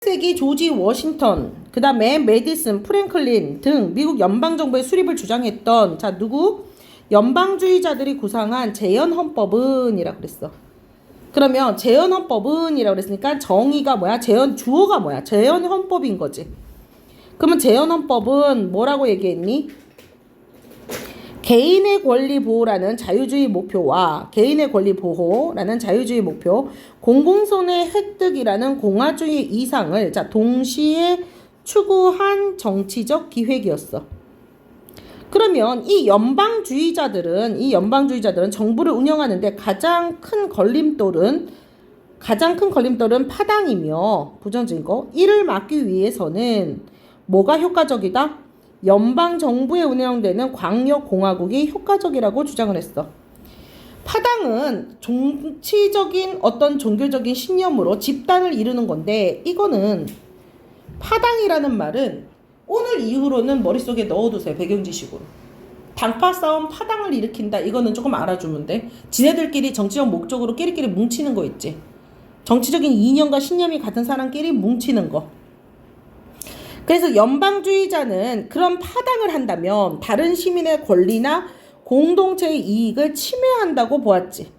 18세기 조지 워싱턴, 그 다음에 메디슨, 프랭클린 등 미국 연방정부의 수립을 주장했던, 자, 누구? 연방주의자들이 구상한 재헌헌법은 이라고 그랬어. 그러면 재헌헌법은 이라고 그랬으니까 정의가 뭐야? 주어가 뭐야? 재헌헌법인 거지. 그러면 재헌헌법은 뭐라고 얘기했니? 개인의 권리 보호라는 자유주의 목표와 개인의 권리 보호라는 자유주의 목표, 공공선의 획득이라는 공화주의 이상을 자 동시에 추구한 정치적 기획이었어. 그러면 이 연방주의자들은 정부를 운영하는데 가장 큰 걸림돌은 파당이며 부정적인 거. 이를 막기 위해서는 뭐가 효과적이다? 연방정부에 운영되는 광역공화국이 효과적이라고 주장을 했어. 파당은 정치적인 어떤 종교적인 신념으로 집단을 이루는 건데, 이거는 파당이라는 말은 오늘 이후로는 머릿속에 넣어두세요. 배경지식으로. 당파 싸움 파당을 일으킨다. 이거는 조금 알아주면 돼. 지네들끼리 정치적 목적으로 끼리끼리 뭉치는 거 있지. 정치적인 이념과 신념이 같은 사람끼리 뭉치는 거. 그래서 연방주의자는 그런 파당을 한다면 다른 시민의 권리나 공동체의 이익을 침해한다고 보았지.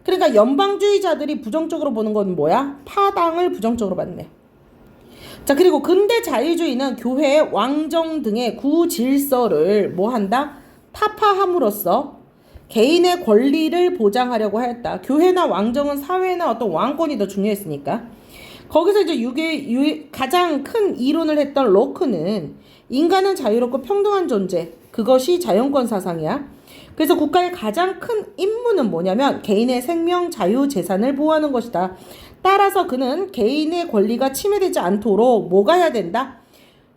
그러니까 연방주의자들이 부정적으로 보는 건 뭐야? 파당을 부정적으로 봤네. 자, 그리고 근대 자유주의는 교회, 왕정 등의 구질서를 뭐 한다? 타파함으로써 개인의 권리를 보장하려고 하였다. 교회나 왕정은 사회나 어떤 왕권이 더 중요했으니까. 거기서 이제 가장 큰 이론을 했던 로크는 인간은 자유롭고 평등한 존재, 그것이 자연권 사상이야. 그래서 국가의 가장 큰 임무는 뭐냐면 개인의 생명, 자유, 재산을 보호하는 것이다. 따라서 그는 개인의 권리가 침해되지 않도록 뭐가 해야 된다?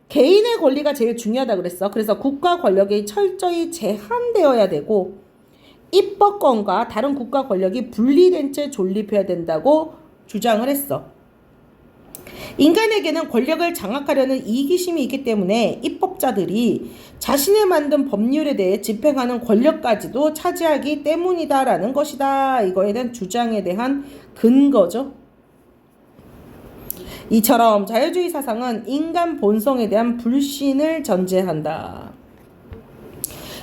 개인의 권리가 제일 중요하다 그랬어. 그래서 국가 권력이 철저히 제한되어야 되고 입법권과 다른 국가 권력이 분리된 채 존립해야 된다고 주장을 했어. 인간에게는 권력을 장악하려는 이기심이 있기 때문에 입법자들이 자신이 만든 법률에 대해 집행하는 권력까지도 차지하기 때문이다라는 것이다. 이거에 대한 주장에 대한 근거죠. 이처럼 자유주의 사상은 인간 본성에 대한 불신을 전제한다.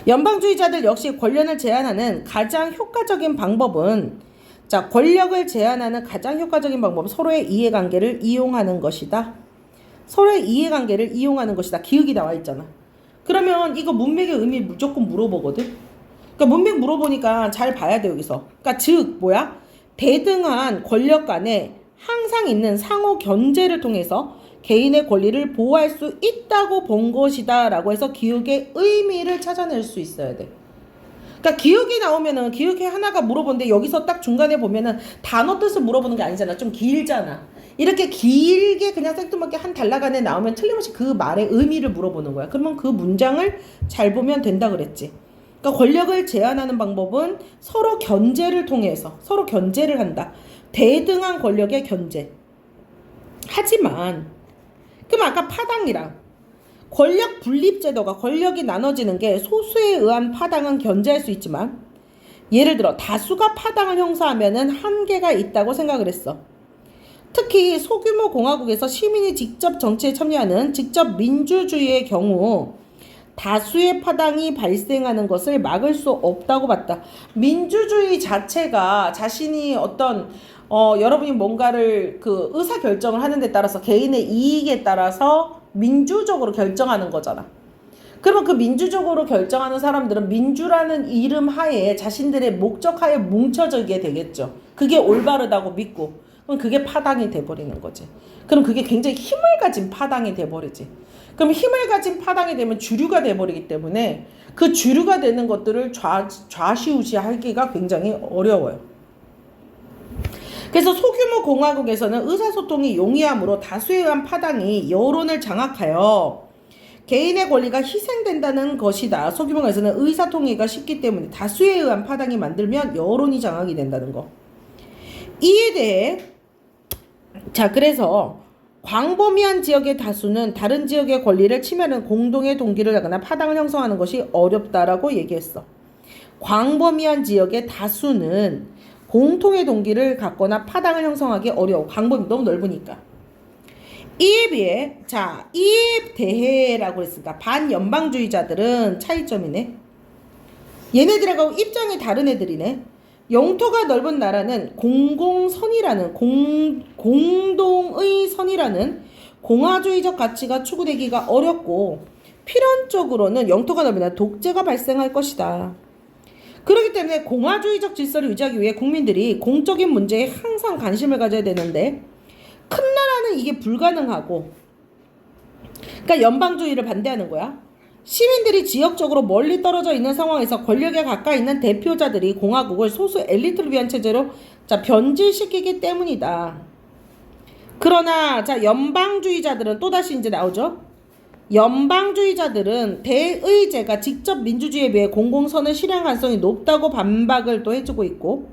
연방주의자들 역시 권력을 제한하는 가장 효과적인 방법은 자, 권력을 제한하는 가장 효과적인 방법은 서로의 이해관계를 이용하는 것이다. 서로의 이해관계를 이용하는 것이다. 기억이 나와 있잖아. 그러면 이거 문맥의 의미 무조건 물어보거든. 그러니까 문맥 물어보니까 잘 봐야 돼 여기서. 그러니까 즉 뭐야? 대등한 권력 간에 항상 있는 상호 견제를 통해서 개인의 권리를 보호할 수 있다고 본 것이다 라고 해서 기억의 의미를 찾아낼 수 있어야 돼. 그러니까 기억이 나오면은 기억이 하나가 물어보는데 여기서 딱 중간에 보면은 단어 뜻을 물어보는 게 아니잖아. 좀 길잖아. 이렇게 길게 그냥 생뚱맞게 한 단락 안에 나오면 틀림없이 그 말의 의미를 물어보는 거야. 그러면 그 문장을 잘 보면 된다 그랬지. 그러니까 권력을 제한하는 방법은 서로 견제를 통해서 서로 견제를 한다. 대등한 권력의 견제. 하지만 그럼 아까 파당이랑 권력 분립제도가 권력이 나눠지는 게 소수에 의한 파당은 견제할 수 있지만 예를 들어 다수가 파당을 형사하면은 한계가 있다고 생각을 했어. 특히 소규모 공화국에서 시민이 직접 정치에 참여하는 직접 민주주의의 경우 다수의 파당이 발생하는 것을 막을 수 없다고 봤다. 민주주의 자체가 자신이 어떤 여러분이 뭔가를 그 의사결정을 하는 데 따라서 개인의 이익에 따라서 민주적으로 결정하는 거잖아. 그러면 그 민주적으로 결정하는 사람들은 민주라는 이름 하에 자신들의 목적 하에 뭉쳐지게 되겠죠. 그게 올바르다고 믿고 그럼 그게 파당이 돼버리는 거지. 그럼 그게 굉장히 힘을 가진 파당이 돼버리지. 그럼 힘을 가진 파당이 되면 주류가 돼버리기 때문에 그 주류가 되는 것들을 좌시우시하기가 굉장히 어려워요. 그래서 소규모 공화국에서는 의사소통이 용이하므로 다수에 의한 파당이 여론을 장악하여 개인의 권리가 희생된다는 것이다. 소규모에서는 의사통일가 쉽기 때문에 다수에 의한 파당이 만들면 여론이 장악이 된다는 거. 이에 대해 자 그래서 광범위한 지역의 다수는 다른 지역의 권리를 침해하는 공동의 동기를 하거나 파당을 형성하는 것이 어렵다라고 얘기했어. 광범위한 지역의 다수는 공통의 동기를 갖거나 파당을 형성하기 어려워. 광범위 너무 넓으니까. 이에 비해 이에 대해라고 했으니까 반연방주의자들은 차이점이네. 얘네들하고 입장이 다른 애들이네. 영토가 넓은 나라는 공동의 선이라는 공화주의적 가치가 추구되기가 어렵고 필연적으로는 영토가 넓은 나라 독재가 발생할 것이다. 그렇기 때문에 공화주의적 질서를 유지하기 위해 국민들이 공적인 문제에 항상 관심을 가져야 되는데 큰 나라는 이게 불가능하고, 그러니까 연방주의를 반대하는 거야. 시민들이 지역적으로 멀리 떨어져 있는 상황에서 권력에 가까이 있는 대표자들이 공화국을 소수 엘리트를 위한 체제로 변질시키기 때문이다. 그러나 연방주의자들은 또다시 이제 나오죠. 연방주의자들은 대의제가 직접 민주주의에 비해 공공선을 실행 가능성이 높다고 반박을 또 해주고 있고,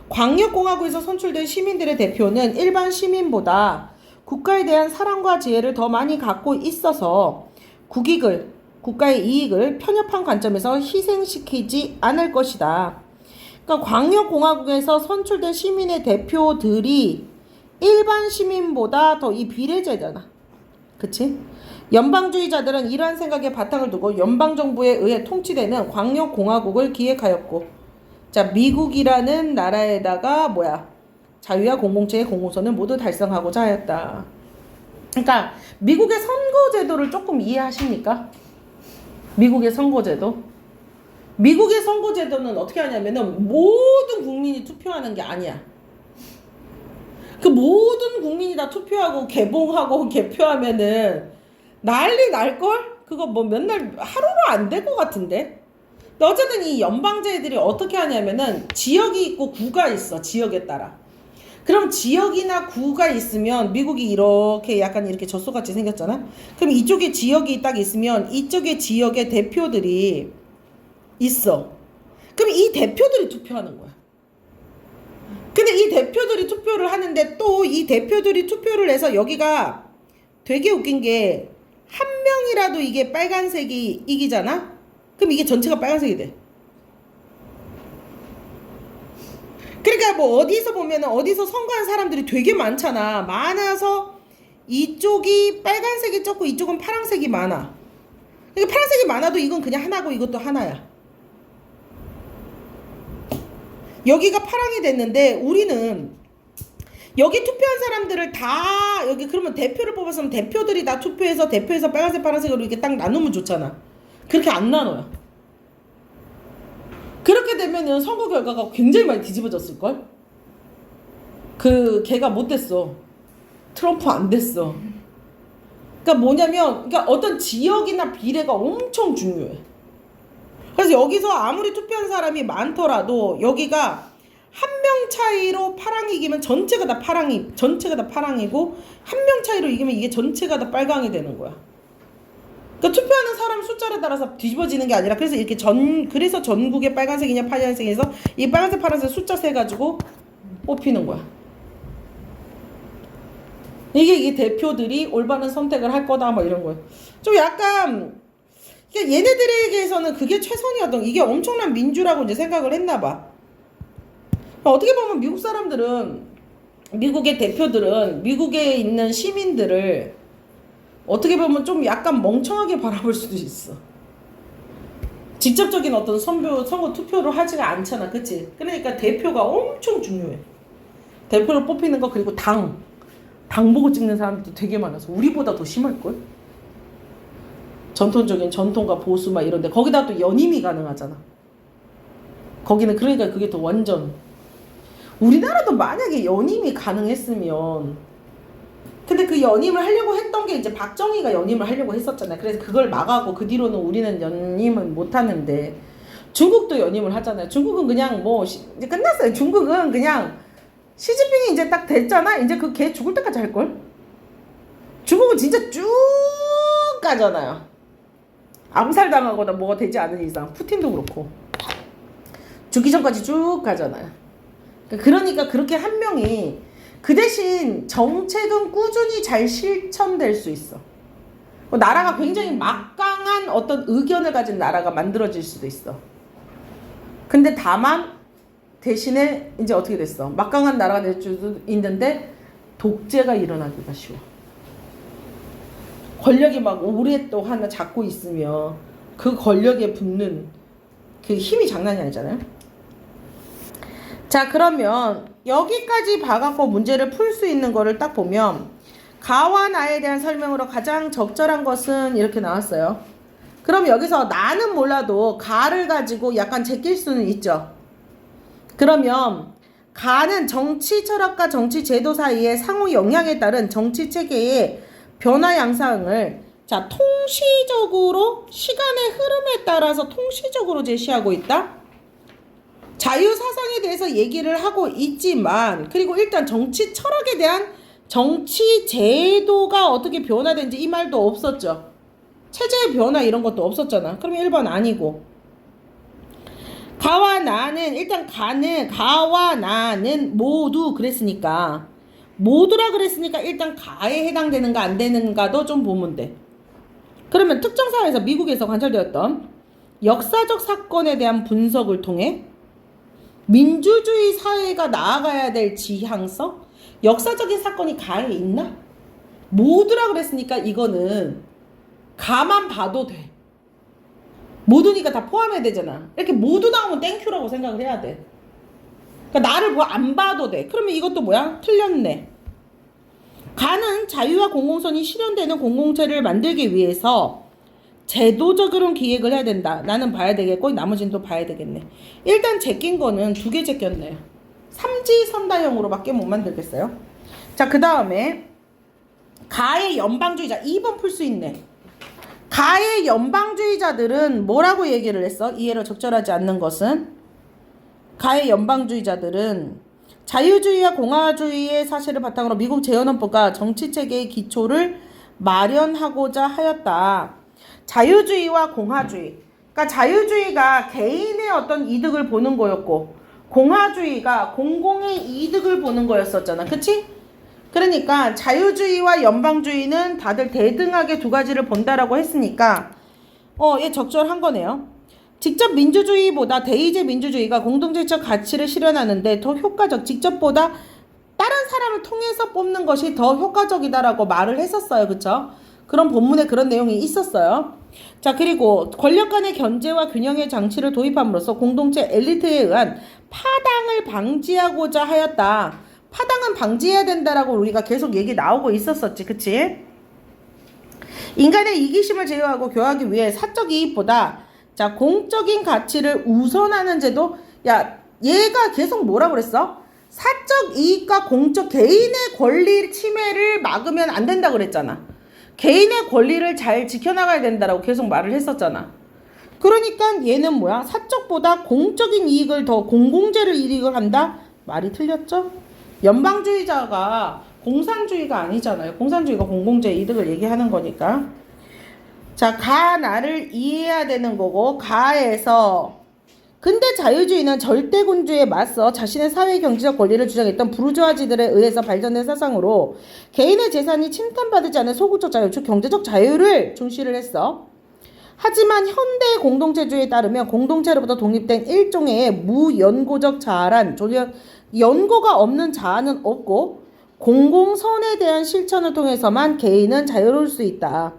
광역공화국에서 선출된 시민들의 대표는 일반 시민보다 국가에 대한 사랑과 지혜를 더 많이 갖고 있어서 국가의 이익을 편협한 관점에서 희생시키지 않을 것이다. 그러니까 광역공화국에서 선출된 시민의 대표들이 일반 시민보다 더 이 비례제잖아. 그치? 연방주의자들은 이러한 생각에 바탕을 두고 연방정부에 의해 통치되는 광역공화국을 기획하였고, 미국이라는 나라에다가 자유와 공공체의 공공선을 모두 달성하고자 하였다. 그러니까 미국의 선거제도를 조금 이해하십니까? 미국의 선거제도. 미국의 선거제도는 어떻게 하냐면은 모든 국민이 투표하는 게 아니야. 그 모든 국민이 다 투표하고 개봉하고 개표하면은 난리 날걸? 그거 뭐 몇 날, 하루로 안 될 것 같은데? 근데 어쨌든 이 연방제들이 어떻게 하냐면은 지역이 있고 구가 있어. 지역에 따라. 그럼 지역이나 구가 있으면 미국이 이렇게 약간 이렇게 젖소같이 생겼잖아. 그럼 이쪽에 지역이 딱 있으면 이쪽에 지역의 대표들이 있어. 그럼 이 대표들이 투표하는 거야. 근데 이 대표들이 투표를 하는데 또 이 대표들이 투표를 해서 여기가 되게 웃긴 게 한 명이라도 이게 빨간색이 이기잖아? 그럼 이게 전체가 빨간색이 돼. 그러니까 뭐 어디서 보면은 어디서 선거한 사람들이 되게 많잖아. 많아서 이쪽이 빨간색이 적고 이쪽은 파란색이 많아. 그러니까 파란색이 많아도 이건 그냥 하나고 이것도 하나야. 여기가 파랑이 됐는데 우리는 여기 투표한 사람들을 다 여기 그러면 대표를 뽑았으면 대표들이 다 투표해서 대표에서 빨간색 파란색으로 이렇게 딱 나누면 좋잖아. 그렇게 안 나눠요. 그렇게 되면은 선거 결과가 굉장히 많이 뒤집어졌을걸? 걔가 못 됐어. 트럼프 안 됐어. 그러니까 뭐냐면, 그러니까 어떤 지역이나 비례가 엄청 중요해. 그래서 여기서 아무리 투표한 사람이 많더라도 여기가 한 명 차이로 파랑이 이기면 전체가 다 파랑이고 한 명 차이로 이기면 이게 전체가 다 빨강이 되는 거야. 그러니까 투표하는 사람 숫자에 따라서 뒤집어지는 게 아니라 그래서 이렇게 그래서 전국에 빨간색이냐 파란색에서 이 빨간색 파란색 숫자 세 가지고 뽑히는 거야. 이게 대표들이 올바른 선택을 할 거다 뭐 이런 거야. 좀 약간 그러니까 얘네들에게서는 그게 최선이었던, 이게 엄청난 민주라고 이제 생각을 했나 봐. 어떻게 보면 미국 사람들은, 미국의 대표들은 미국에 있는 시민들을 어떻게 보면 좀 약간 멍청하게 바라볼 수도 있어. 직접적인 어떤 선거 투표를 하지가 않잖아. 그치? 그러니까 대표가 엄청 중요해. 대표를 뽑히는 거, 그리고 당 보고 찍는 사람들도 되게 많아서 우리보다 더 심할걸? 전통적인 전통과 보수 막 이런데 거기다 또 연임이 가능하잖아. 거기는 그러니까 그게 더 완전. 우리나라도 만약에 연임이 가능했으면, 근데 그 연임을 하려고 했던 게 이제 박정희가 연임을 하려고 했었잖아요. 그래서 그걸 막아고 그 뒤로는 우리는 연임을 못 하는데 중국도 연임을 하잖아요. 중국은 그냥 뭐 이제 끝났어요. 중국은 그냥 시진핑이 이제 딱 됐잖아. 이제 그 걔 죽을 때까지 할걸? 중국은 진짜 쭉 가잖아요. 암살당하거나 뭐가 되지 않은 이상. 푸틴도 그렇고 죽기 전까지 쭉 가잖아요. 그러니까 그렇게 한 명이 그 대신 정책은 꾸준히 잘 실천될 수 있어. 나라가 굉장히 막강한 어떤 의견을 가진 나라가 만들어질 수도 있어. 근데 다만 대신에 이제 어떻게 됐어? 막강한 나라가 될 수도 있는데 독재가 일어나기가 쉬워. 권력이 막 오랫동안 잡고 있으면 그 권력에 붙는 그 힘이 장난이 아니잖아요. 자, 그러면 여기까지 봐갖고 문제를 풀 수 있는 거를 딱 보면 가와 나에 대한 설명으로 가장 적절한 것은 이렇게 나왔어요. 그럼 여기서 나는 몰라도 가를 가지고 약간 제낄 수는 있죠. 그러면 가는 정치 철학과 정치 제도 사이의 상호 영향에 따른 정치 체계의 변화 양상을 자, 통시적으로 시간의 흐름에 따라서 통시적으로 제시하고 있다. 자유사상에 대해서 얘기를 하고 있지만 그리고 일단 정치 철학에 대한 정치 제도가 어떻게 변화된지 이 말도 없었죠. 체제의 변화 이런 것도 없었잖아. 그러면 1번 아니고 가와 나는 일단 가와 나는 모두 그랬으니까 모두라 그랬으니까 일단 가에 해당되는가 안 되는가도 좀 보면 돼. 그러면 특정 사회에서 미국에서 관찰되었던 역사적 사건에 대한 분석을 통해 민주주의 사회가 나아가야 될 지향성? 역사적인 사건이 가에 있나? 모두라 그랬으니까 이거는 가만 봐도 돼. 모두니까 다 포함해야 되잖아. 이렇게 모두 나오면 땡큐라고 생각을 해야 돼. 그러니까 나를 뭐 안 봐도 돼. 그러면 이것도 뭐야? 틀렸네. 가는 자유와 공공선이 실현되는 공공체를 만들기 위해서 제도적으로 기획을 해야 된다. 나는 봐야 되겠고 나머지는 또 봐야 되겠네. 일단 제낀 거는 2개 제꼈네요. 삼지선다형으로밖에 못 만들겠어요. 자, 그 다음에 가의 연방주의자 2번 풀 수 있네. 가의 연방주의자들은 뭐라고 얘기를 했어? 이해로 적절하지 않는 것은 가의 연방주의자들은 자유주의와 공화주의의 사실을 바탕으로 미국 재헌헌법과 정치체계의 기초를 마련하고자 하였다. 자유주의와 공화주의. 그러니까 자유주의가 개인의 어떤 이득을 보는 거였고 공화주의가 공공의 이득을 보는 거였었잖아. 그치? 그러니까 자유주의와 연방주의는 다들 대등하게 두 가지를 본다라고 했으니까 얘 적절한 거네요. 직접 민주주의보다 대의제 민주주의가 공동체적 가치를 실현하는데 더 효과적, 직접보다 다른 사람을 통해서 뽑는 것이 더 효과적이다라고 말을 했었어요. 그쵸? 그런 본문에 그런 내용이 있었어요. 자, 그리고 권력 간의 견제와 균형의 장치를 도입함으로써 공동체 엘리트에 의한 파당을 방지하고자 하였다. 파당은 방지해야 된다라고 우리가 계속 얘기 나오고 있었었지. 그치? 인간의 이기심을 제어하고 교하기 위해 사적 이익보다 자, 공적인 가치를 우선하는 제도. 야, 얘가 계속 뭐라 그랬어? 사적 이익과 공적 개인의 권리 침해를 막으면 안 된다 그랬잖아. 개인의 권리를 잘 지켜나가야 된다라고 계속 말을 했었잖아. 그러니까 얘는 뭐야? 사적보다 공적인 이익을 더 공공재를 이익을 한다? 말이 틀렸죠? 연방주의자가 공산주의가 아니잖아요. 공산주의가 공공재 이득을 얘기하는 거니까. 자, 가나를 이해해야 되는 거고 가에서 근대 자유주의는 절대군주에 맞서 자신의 사회 경제적 권리를 주장했던 부르주아지들에 의해서 발전된 사상으로 개인의 재산이 침탈받지 않은 소극적 자유, 즉 경제적 자유를 중시를 했어. 하지만 현대 공동체주의에 따르면 공동체로부터 독립된 일종의 무연고적 자아란 연고가 없는 자아는 없고 공공선에 대한 실천을 통해서만 개인은 자유로울 수 있다.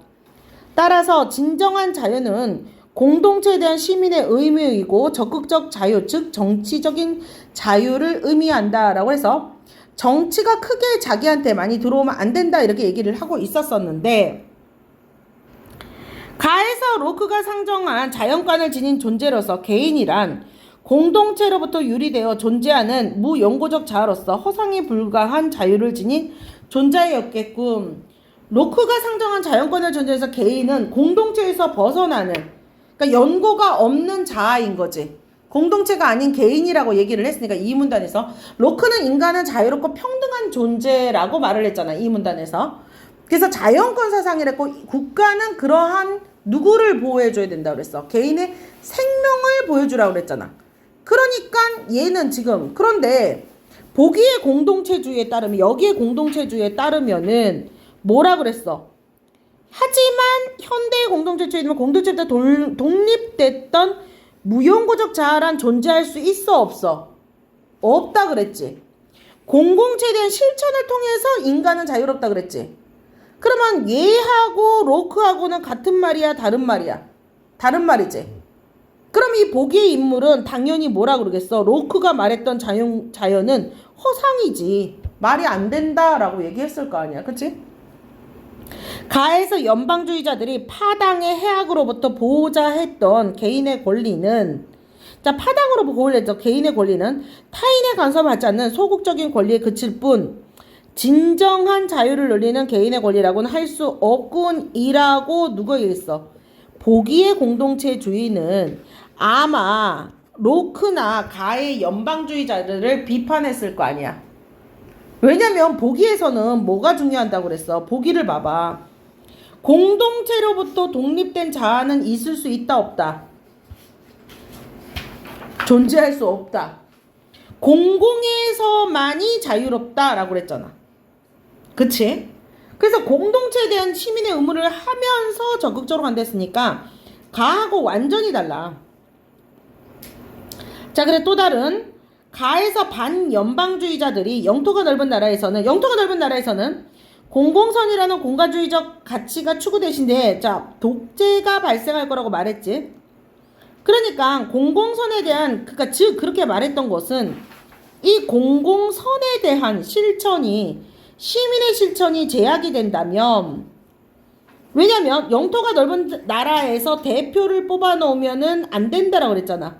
따라서 진정한 자유는 공동체에 대한 시민의 의무이고 적극적 자유, 즉 정치적인 자유를 의미한다라고 해서 정치가 크게 자기한테 많이 들어오면 안 된다 이렇게 얘기를 하고 있었었는데 가에서 로크가 상정한 자연관을 지닌 존재로서 개인이란 공동체로부터 유리되어 존재하는 무연고적 자아로서 허상에 불과한 자유를 지닌 존재였겠군. 로크가 상정한 자연권을 존재해서 개인은 공동체에서 벗어나는 그러니까 연고가 없는 자아인 거지. 공동체가 아닌 개인이라고 얘기를 했으니까 이 문단에서 로크는 인간은 자유롭고 평등한 존재라고 말을 했잖아. 이 문단에서. 그래서 자연권 사상이랬고 국가는 그러한 누구를 보호해줘야 된다고 그랬어. 개인의 생명을 보여주라고 그랬잖아. 그러니까 얘는 지금 그런데 보기의 공동체주의에 따르면 여기에 공동체주의에 따르면은 뭐라 그랬어? 하지만 현대의 공동체주의는 공동체부터 독립됐던 무연고적 자아란 존재할 수 있어 없어? 없다 그랬지. 공공체에 대한 실천을 통해서 인간은 자유롭다 그랬지. 그러면 얘하고 로크하고는 같은 말이야, 다른 말이야? 다른 말이지. 그럼 이 보기의 인물은 당연히 뭐라 그러겠어? 로크가 말했던 자연은 허상이지. 말이 안 된다라고 얘기했을 거 아니야. 그치? 가에서 연방주의자들이 파당의 해악으로부터 보호자 했던 개인의 권리는, 자, 파당으로 보호를 했죠. 개인의 권리는 타인의 간섭을 받지 않는 소극적인 권리에 그칠 뿐 진정한 자유를 누리는 개인의 권리라고는 할 수 없군이라고 누가 얘기했어? 보기의 공동체주의는 아마 로크나 가의 연방주의자들을 비판했을 거 아니야. 왜냐면 보기에서는 뭐가 중요한다고 그랬어? 보기를 봐봐. 공동체로부터 독립된 자아는 있을 수 있다, 없다? 존재할 수 없다. 공공에서만이 자유롭다라고 그랬잖아. 그치? 그래서 공동체에 대한 시민의 의무를 하면서 적극적으로 간댔으니까 가하고 완전히 달라. 자, 그래 또 다른 가에서 반연방주의자들이 영토가 넓은 나라에서는 공공선이라는 공가주의적 가치가 추구되신데, 자, 독재가 발생할 거라고 말했지. 그러니까 공공선에 대한, 그러니까 즉 그렇게 말했던 것은 이 공공선에 대한 실천이, 시민의 실천이 제약이 된다면, 왜냐면 영토가 넓은 나라에서 대표를 뽑아 놓으면은 안 된다라고 그랬잖아.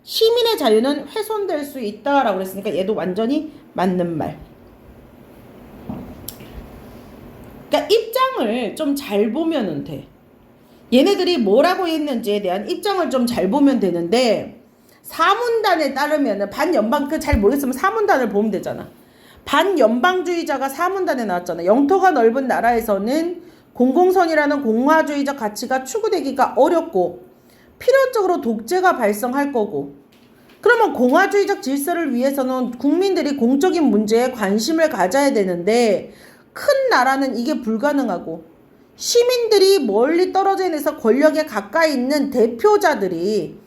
시민의 자유는 훼손될 수 있다라고 그랬으니까 얘도 완전히 맞는 말. 그러니까 입장을 좀 잘 보면은 돼. 얘네들이 뭐라고 했는지에 대한 입장을 좀 잘 보면 되는데, 사문단에 따르면은 반연방, 그 잘 모르겠으면 사문단을 보면 되잖아. 반연방주의자가 사문단에 나왔잖아. 영토가 넓은 나라에서는 공공선이라는 공화주의적 가치가 추구되기가 어렵고 필연적으로 독재가 발생할 거고, 그러면 공화주의적 질서를 위해서는 국민들이 공적인 문제에 관심을 가져야 되는데 큰 나라는 이게 불가능하고, 시민들이 멀리 떨어져 있는 권력에 가까이 있는 대표자들이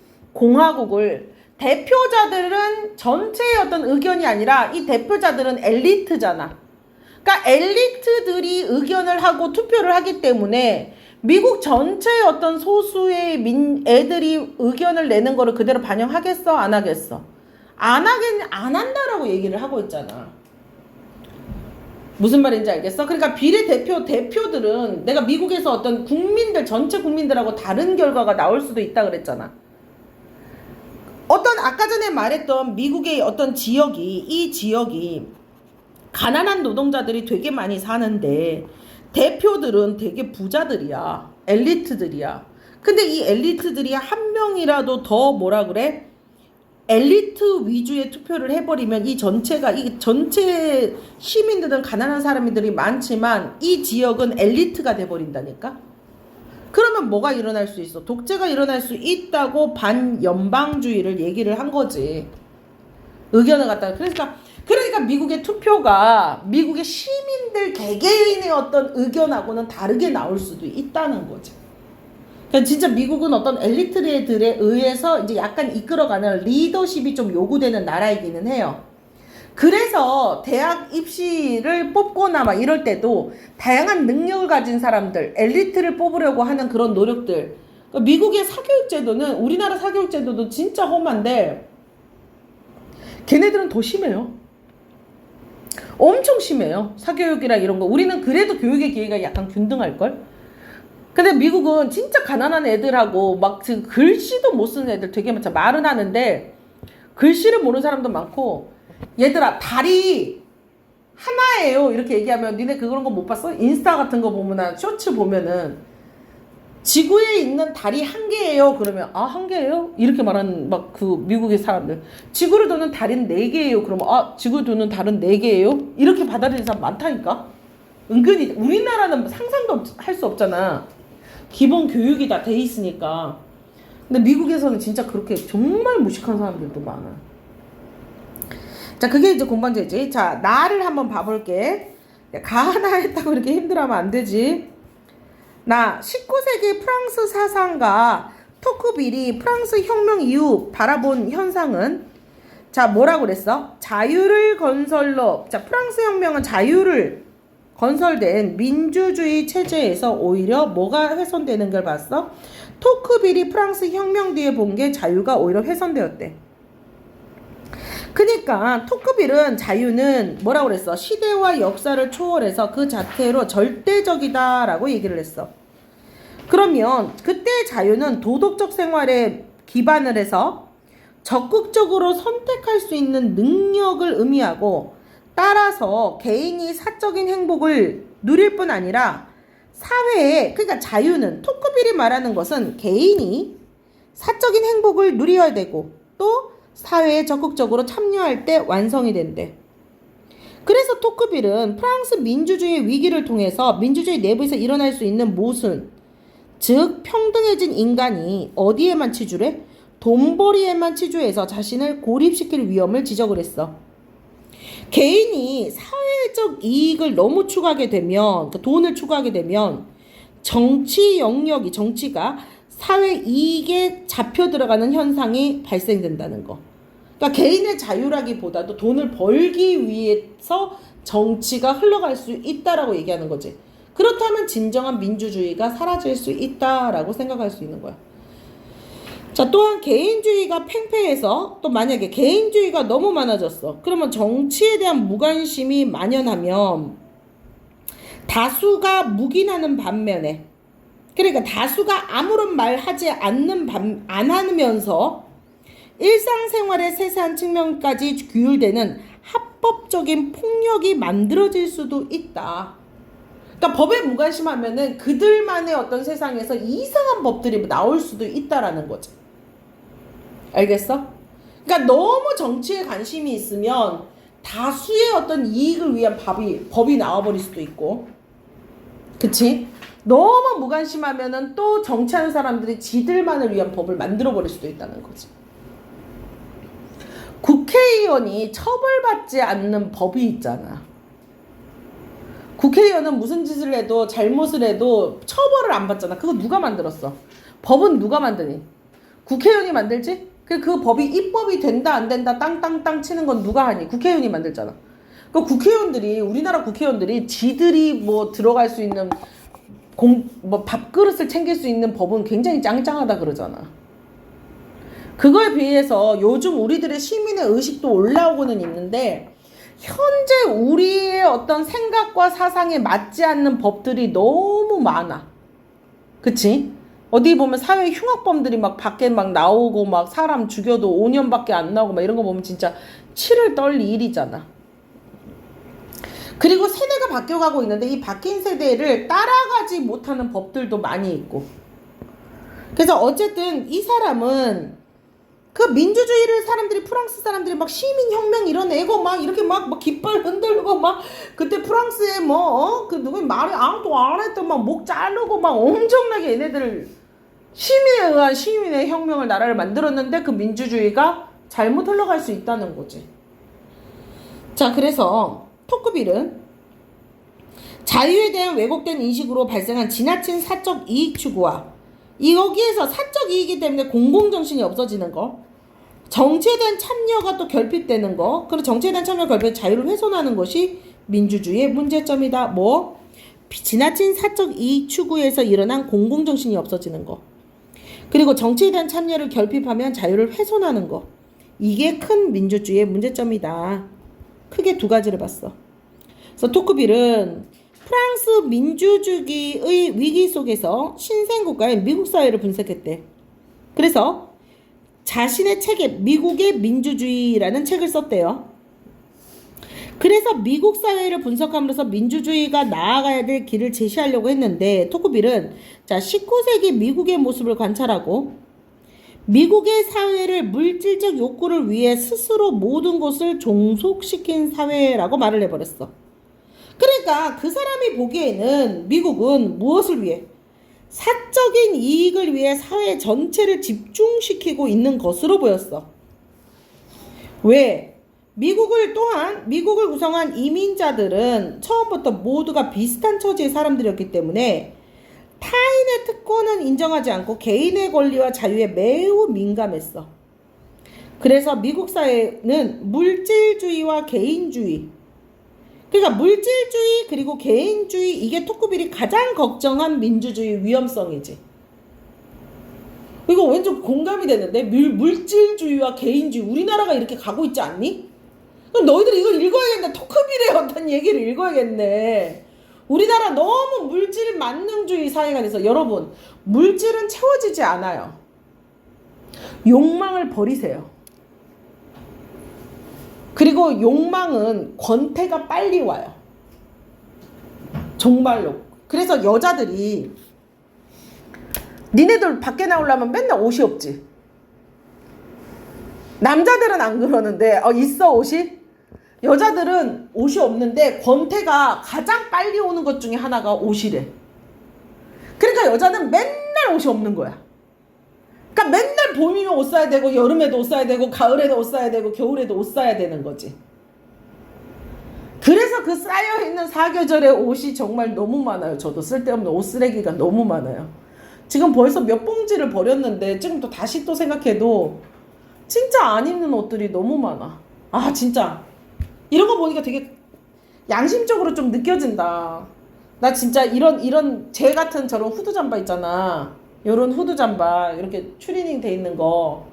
대표자들은 전체의 어떤 의견이 아니라 이 대표자들은 엘리트잖아. 그러니까 엘리트들이 의견을 하고 투표를 하기 때문에 미국 전체의 어떤 소수의 애들이 의견을 내는 거를 그대로 반영하겠어? 안 하겠어? 안 한다라고 얘기를 하고 있잖아. 무슨 말인지 알겠어? 그러니까 대표들은 내가 미국에서 어떤 전체 국민들하고 다른 결과가 나올 수도 있다 그랬잖아. 아까 전에 말했던 미국의 어떤 이 지역이 가난한 노동자들이 되게 많이 사는데 대표들은 되게 부자들이야. 엘리트들이야. 근데 이 엘리트들이 한 명이라도 더 뭐라 그래? 엘리트 위주의 투표를 해버리면 이 전체 시민들은 가난한 사람들이 많지만 이 지역은 엘리트가 돼버린다니까? 그러면 뭐가 일어날 수 있어? 독재가 일어날 수 있다고 반연방주의를 얘기를 한 거지. 의견을 갖다가. 그러니까 미국의 투표가 미국의 시민들 개개인의 어떤 의견하고는 다르게 나올 수도 있다는 거지. 그러니까 진짜 미국은 어떤 엘리트들에 의해서 이제 약간 이끌어가는 리더십이 좀 요구되는 나라이기는 해요. 그래서 대학 입시를 뽑거나 막 이럴 때도 다양한 능력을 가진 사람들, 엘리트를 뽑으려고 하는 그런 노력들. 그러니까 미국의 사교육제도는, 우리나라 사교육제도도 진짜 험한데 걔네들은 더 심해요. 엄청 심해요. 사교육이랑 이런 거. 우리는 그래도 교육의 기회가 약간 균등할걸? 근데 미국은 진짜 가난한 애들하고 막 지금 글씨도 못 쓰는 애들 되게 많죠. 말은 하는데 글씨를 모르는 사람도 많고, 얘들아 다리 하나예요 이렇게 얘기하면 니네 그런 거 못 봤어? 인스타 같은 거 보면은, 쇼츠 보면은 지구에 있는 다리 한 개예요 그러면 한 개예요? 이렇게 말하는 막 그 미국의 사람들. 지구를 도는 다리는 4개예요 그러면 지구를 도는 달은 4개예요? 이렇게 받아들이는 사람 많다니까. 은근히 우리나라는 상상도 할 수 없잖아. 기본 교육이 다 돼 있으니까. 근데 미국에서는 진짜 그렇게 정말 무식한 사람들도 많아. 자, 그게 이제 공방제지. 자, 나를 한번 봐볼게. 가하나 했다고 이렇게 힘들어하면 안 되지. 나 19세기 프랑스 사상가 토크빌이 프랑스 혁명 이후 바라본 현상은, 자, 뭐라고 그랬어? 자유를 건설로. 자, 프랑스 혁명은 자유를 건설된 민주주의 체제에서 오히려 뭐가 훼손되는 걸 봤어? 토크빌이 프랑스 혁명 뒤에 본 게 자유가 오히려 훼손되었대. 그러니까 토크빌은 자유는 뭐라고 그랬어? 시대와 역사를 초월해서 그 자체로 절대적이다라고 얘기를 했어. 그러면 그때의 자유는 도덕적 생활에 기반을 해서 적극적으로 선택할 수 있는 능력을 의미하고, 따라서 개인이 사적인 행복을 누릴 뿐 아니라 사회에, 그러니까 자유는, 토크빌이 말하는 것은 개인이 사적인 행복을 누려야 되고 또 사회에 적극적으로 참여할 때 완성이 된대. 그래서 토크빌은 프랑스 민주주의 위기를 통해서 민주주의 내부에서 일어날 수 있는 모순, 즉 평등해진 인간이 어디에만 치주래? 돈벌이에만 치주해서 자신을 고립시킬 위험을 지적을 했어. 개인이 사회적 이익을 너무 추구하게 되면, 돈을 추구하게 되면 정치 영역이, 정치가 사회 이익에 잡혀 들어가는 현상이 발생된다는 거. 그러니까 개인의 자유라기보다도 돈을 벌기 위해서 정치가 흘러갈 수 있다라고 얘기하는 거지. 그렇다면 진정한 민주주의가 사라질 수 있다라고 생각할 수 있는 거야. 자, 또한 개인주의가 팽배해서, 또 만약에 개인주의가 너무 많아졌어. 그러면 정치에 대한 무관심이 만연하면 다수가 묵인하는 반면에, 그러니까 다수가 아무런 말 하지 안 하면서 일상생활의 세세한 측면까지 규율되는 합법적인 폭력이 만들어질 수도 있다. 그러니까 법에 무관심하면은 그들만의 어떤 세상에서 이상한 법들이 나올 수도 있다라는 거지. 알겠어? 그러니까 너무 정치에 관심이 있으면 다수의 어떤 이익을 위한 법이 나와버릴 수도 있고, 그치? 너무 무관심하면은 또 정치하는 사람들이 지들만을 위한 법을 만들어버릴 수도 있다는 거지. 국회의원이 처벌받지 않는 법이 있잖아. 국회의원은 무슨 짓을 해도, 잘못을 해도 처벌을 안 받잖아. 그거 누가 만들었어? 법은 누가 만드니? 국회의원이 만들지? 그 법이 입법이 된다 안 된다 땅땅땅 치는 건 누가 하니? 국회의원이 만들잖아. 그 국회의원들이, 우리나라 국회의원들이 지들이 뭐 들어갈 수 있는 밥그릇을 챙길 수 있는 법은 굉장히 짱짱하다 그러잖아. 그거에 비해서 요즘 우리들의 시민의 의식도 올라오고는 있는데, 현재 우리의 어떤 생각과 사상에 맞지 않는 법들이 너무 많아. 그치? 어디 보면 사회 흉악범들이 막 밖에 막 나오고 막 사람 죽여도 5년밖에 안 나오고 막 이런 거 보면 진짜 치를 떨 일이잖아. 그리고 세대가 바뀌어가고 있는데 이 바뀐 세대를 따라가지 못하는 법들도 많이 있고. 그래서 어쨌든 이 사람은 그 민주주의를 사람들이, 프랑스 사람들이 막 시민혁명 일어내고 막 이렇게 막 깃발 흔들고 막, 그때 프랑스에 그 누구 말이 아무도 안 했던 막 목 자르고 막 엄청나게 얘네들 힘에 의한 시민의 혁명을, 나라를 만들었는데 그 민주주의가 잘못 흘러갈 수 있다는 거지. 자, 그래서 토크빌은 자유에 대한 왜곡된 인식으로 발생한 지나친 사적 이익 추구와 여기에서 사적 이익이기 때문에 공공정신이 없어지는 거, 정치에 대한 참여가 또 결핍되는 거, 그리고 정치에 대한 참여 결핍, 자유를 훼손하는 것이 민주주의의 문제점이다. 지나친 사적 이익 추구에서 일어난 공공정신이 없어지는 거, 그리고 정치에 대한 참여를 결핍하면 자유를 훼손하는 거, 이게 큰 민주주의의 문제점이다. 크게 두 가지를 봤어. 그래서 토크빌은 프랑스 민주주의의 위기 속에서 신생국가인 미국 사회를 분석했대. 그래서 자신의 책에 미국의 민주주의라는 책을 썼대요. 그래서 미국 사회를 분석함으로써 민주주의가 나아가야 될 길을 제시하려고 했는데, 토크빌은 19세기 미국의 모습을 관찰하고 미국의 사회를 물질적 욕구를 위해 스스로 모든 것을 종속시킨 사회라고 말을 해버렸어. 그러니까 그 사람이 보기에는 미국은 무엇을 위해? 사적인 이익을 위해 사회 전체를 집중시키고 있는 것으로 보였어. 왜? 미국을 구성한 이민자들은 처음부터 모두가 비슷한 처지의 사람들이었기 때문에 타인의 특권은 인정하지 않고 개인의 권리와 자유에 매우 민감했어. 그래서 미국 사회는 물질주의와 개인주의, 그러니까 물질주의 그리고 개인주의, 이게 토크빌이 가장 걱정한 민주주의 위험성이지. 이거 완전 공감이 되는데, 물질주의와 개인주의, 우리나라가 이렇게 가고 있지 않니? 그럼 너희들이 이걸 읽어야겠네. 토크빌의 어떤 얘기를 읽어야겠네. 우리나라 너무 물질 만능주의 사회가 돼서, 여러분, 물질은 채워지지 않아요. 욕망을 버리세요. 그리고 욕망은 권태가 빨리 와요. 정말로. 그래서 여자들이, 니네들 밖에 나오려면 맨날 옷이 없지. 남자들은 안 그러는데, 있어 옷이? 여자들은 옷이 없는데 권태가 가장 빨리 오는 것 중에 하나가 옷이래. 그러니까 여자는 맨날 옷이 없는 거야. 그러니까 맨날 봄이면 옷 사야 되고, 여름에도 옷 사야 되고, 가을에도 옷 사야 되고, 겨울에도 옷 사야 되는 거지. 그래서 그 쌓여있는 사계절의 옷이 정말 너무 많아요. 저도 쓸데없는 옷 쓰레기가 너무 많아요. 지금 벌써 몇 봉지를 버렸는데 지금 또 다시 또 생각해도 진짜 안 입는 옷들이 너무 많아. 아, 진짜 이런 거 보니까 되게 양심적으로 좀 느껴진다. 나 진짜 이런 제 같은 저런 후드 잠바 있잖아. 요런 후드 잠바 이렇게 추리닝 돼 있는 거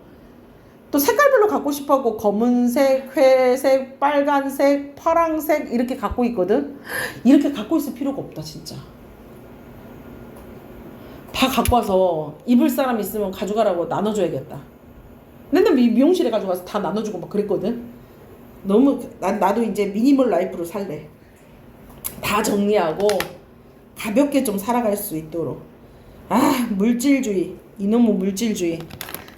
또 색깔별로 갖고 싶어하고, 검은색, 회색, 빨간색, 파랑색 이렇게 갖고 있거든. 이렇게 갖고 있을 필요가 없다 진짜. 다 갖고 와서 입을 사람 있으면 가져가라고 나눠줘야겠다. 맨날 미용실에 가져가서 다 나눠주고 막 그랬거든. 너무 나도 이제 미니멀 라이프로 살래. 다 정리하고 가볍게 좀 살아갈 수 있도록. 아, 물질주의. 이놈의 물질주의.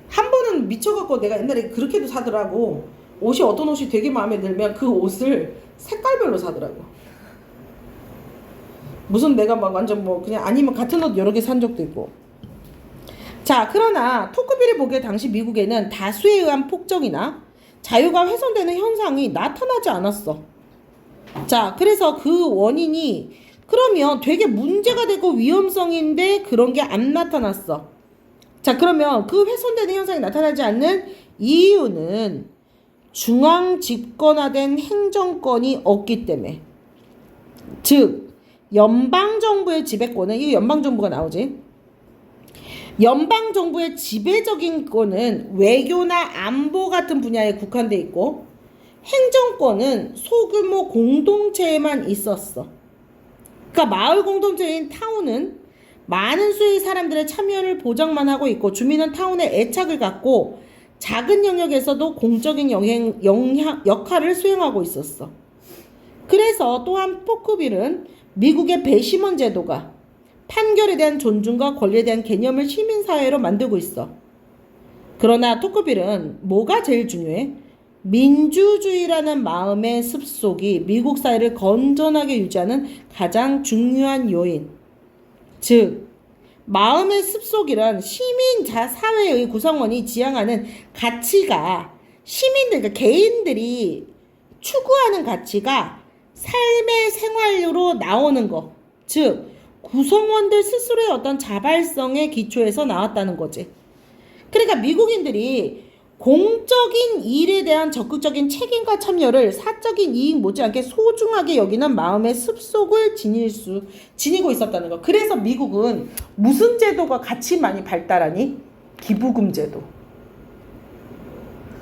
한 번은 미쳐갖고 내가 옛날에 그렇게도 사더라고. 옷이 어떤 옷이 되게 마음에 들면 그 옷을 색깔별로 사더라고. 무슨 내가 막 완전 뭐 그냥, 아니면 같은 옷 여러 개 산 적도 있고. 자, 그러나 토크빌이 보기에 당시 미국에는 다수에 의한 폭정이나 자유가 훼손되는 현상이 나타나지 않았어. 자, 그래서 그 원인이, 그러면 되게 문제가 되고 위험성인데 그런 게 안 나타났어. 자, 그러면 그 훼손되는 현상이 나타나지 않는 이유는 중앙 집권화된 행정권이 없기 때문에. 즉, 연방정부의 지배권은, 이 연방정부가 나오지. 연방정부의 지배적인 권은 외교나 안보 같은 분야에 국한돼 있고, 행정권은 소규모 공동체에만 있었어. 그러니까 마을 공동체인 타운은 많은 수의 사람들의 참여를 보장만 하고 있고, 주민은 타운에 애착을 갖고 작은 영역에서도 공적인 역할을 수행하고 있었어. 그래서 또한 토크빌은 미국의 배심원 제도가 판결에 대한 존중과 권리에 대한 개념을 시민사회로 만들고 있어. 그러나 토크빌은 뭐가 제일 중요해? 민주주의라는 마음의 습속이 미국 사회를 건전하게 유지하는 가장 중요한 요인. 즉, 마음의 습속이란 시민자 사회의 구성원이 지향하는 가치가, 시민들, 그러니까 개인들이 추구하는 가치가 삶의 생활로 나오는 거. 즉, 구성원들 스스로의 어떤 자발성의 기초에서 나왔다는 거지. 그러니까 미국인들이 공적인 일에 대한 적극적인 책임과 참여를 사적인 이익 못지않게 소중하게 여기는 마음의 습속을 지니고 있었다는 거. 그래서 미국은 무슨 제도가 같이 많이 발달하니? 기부금 제도.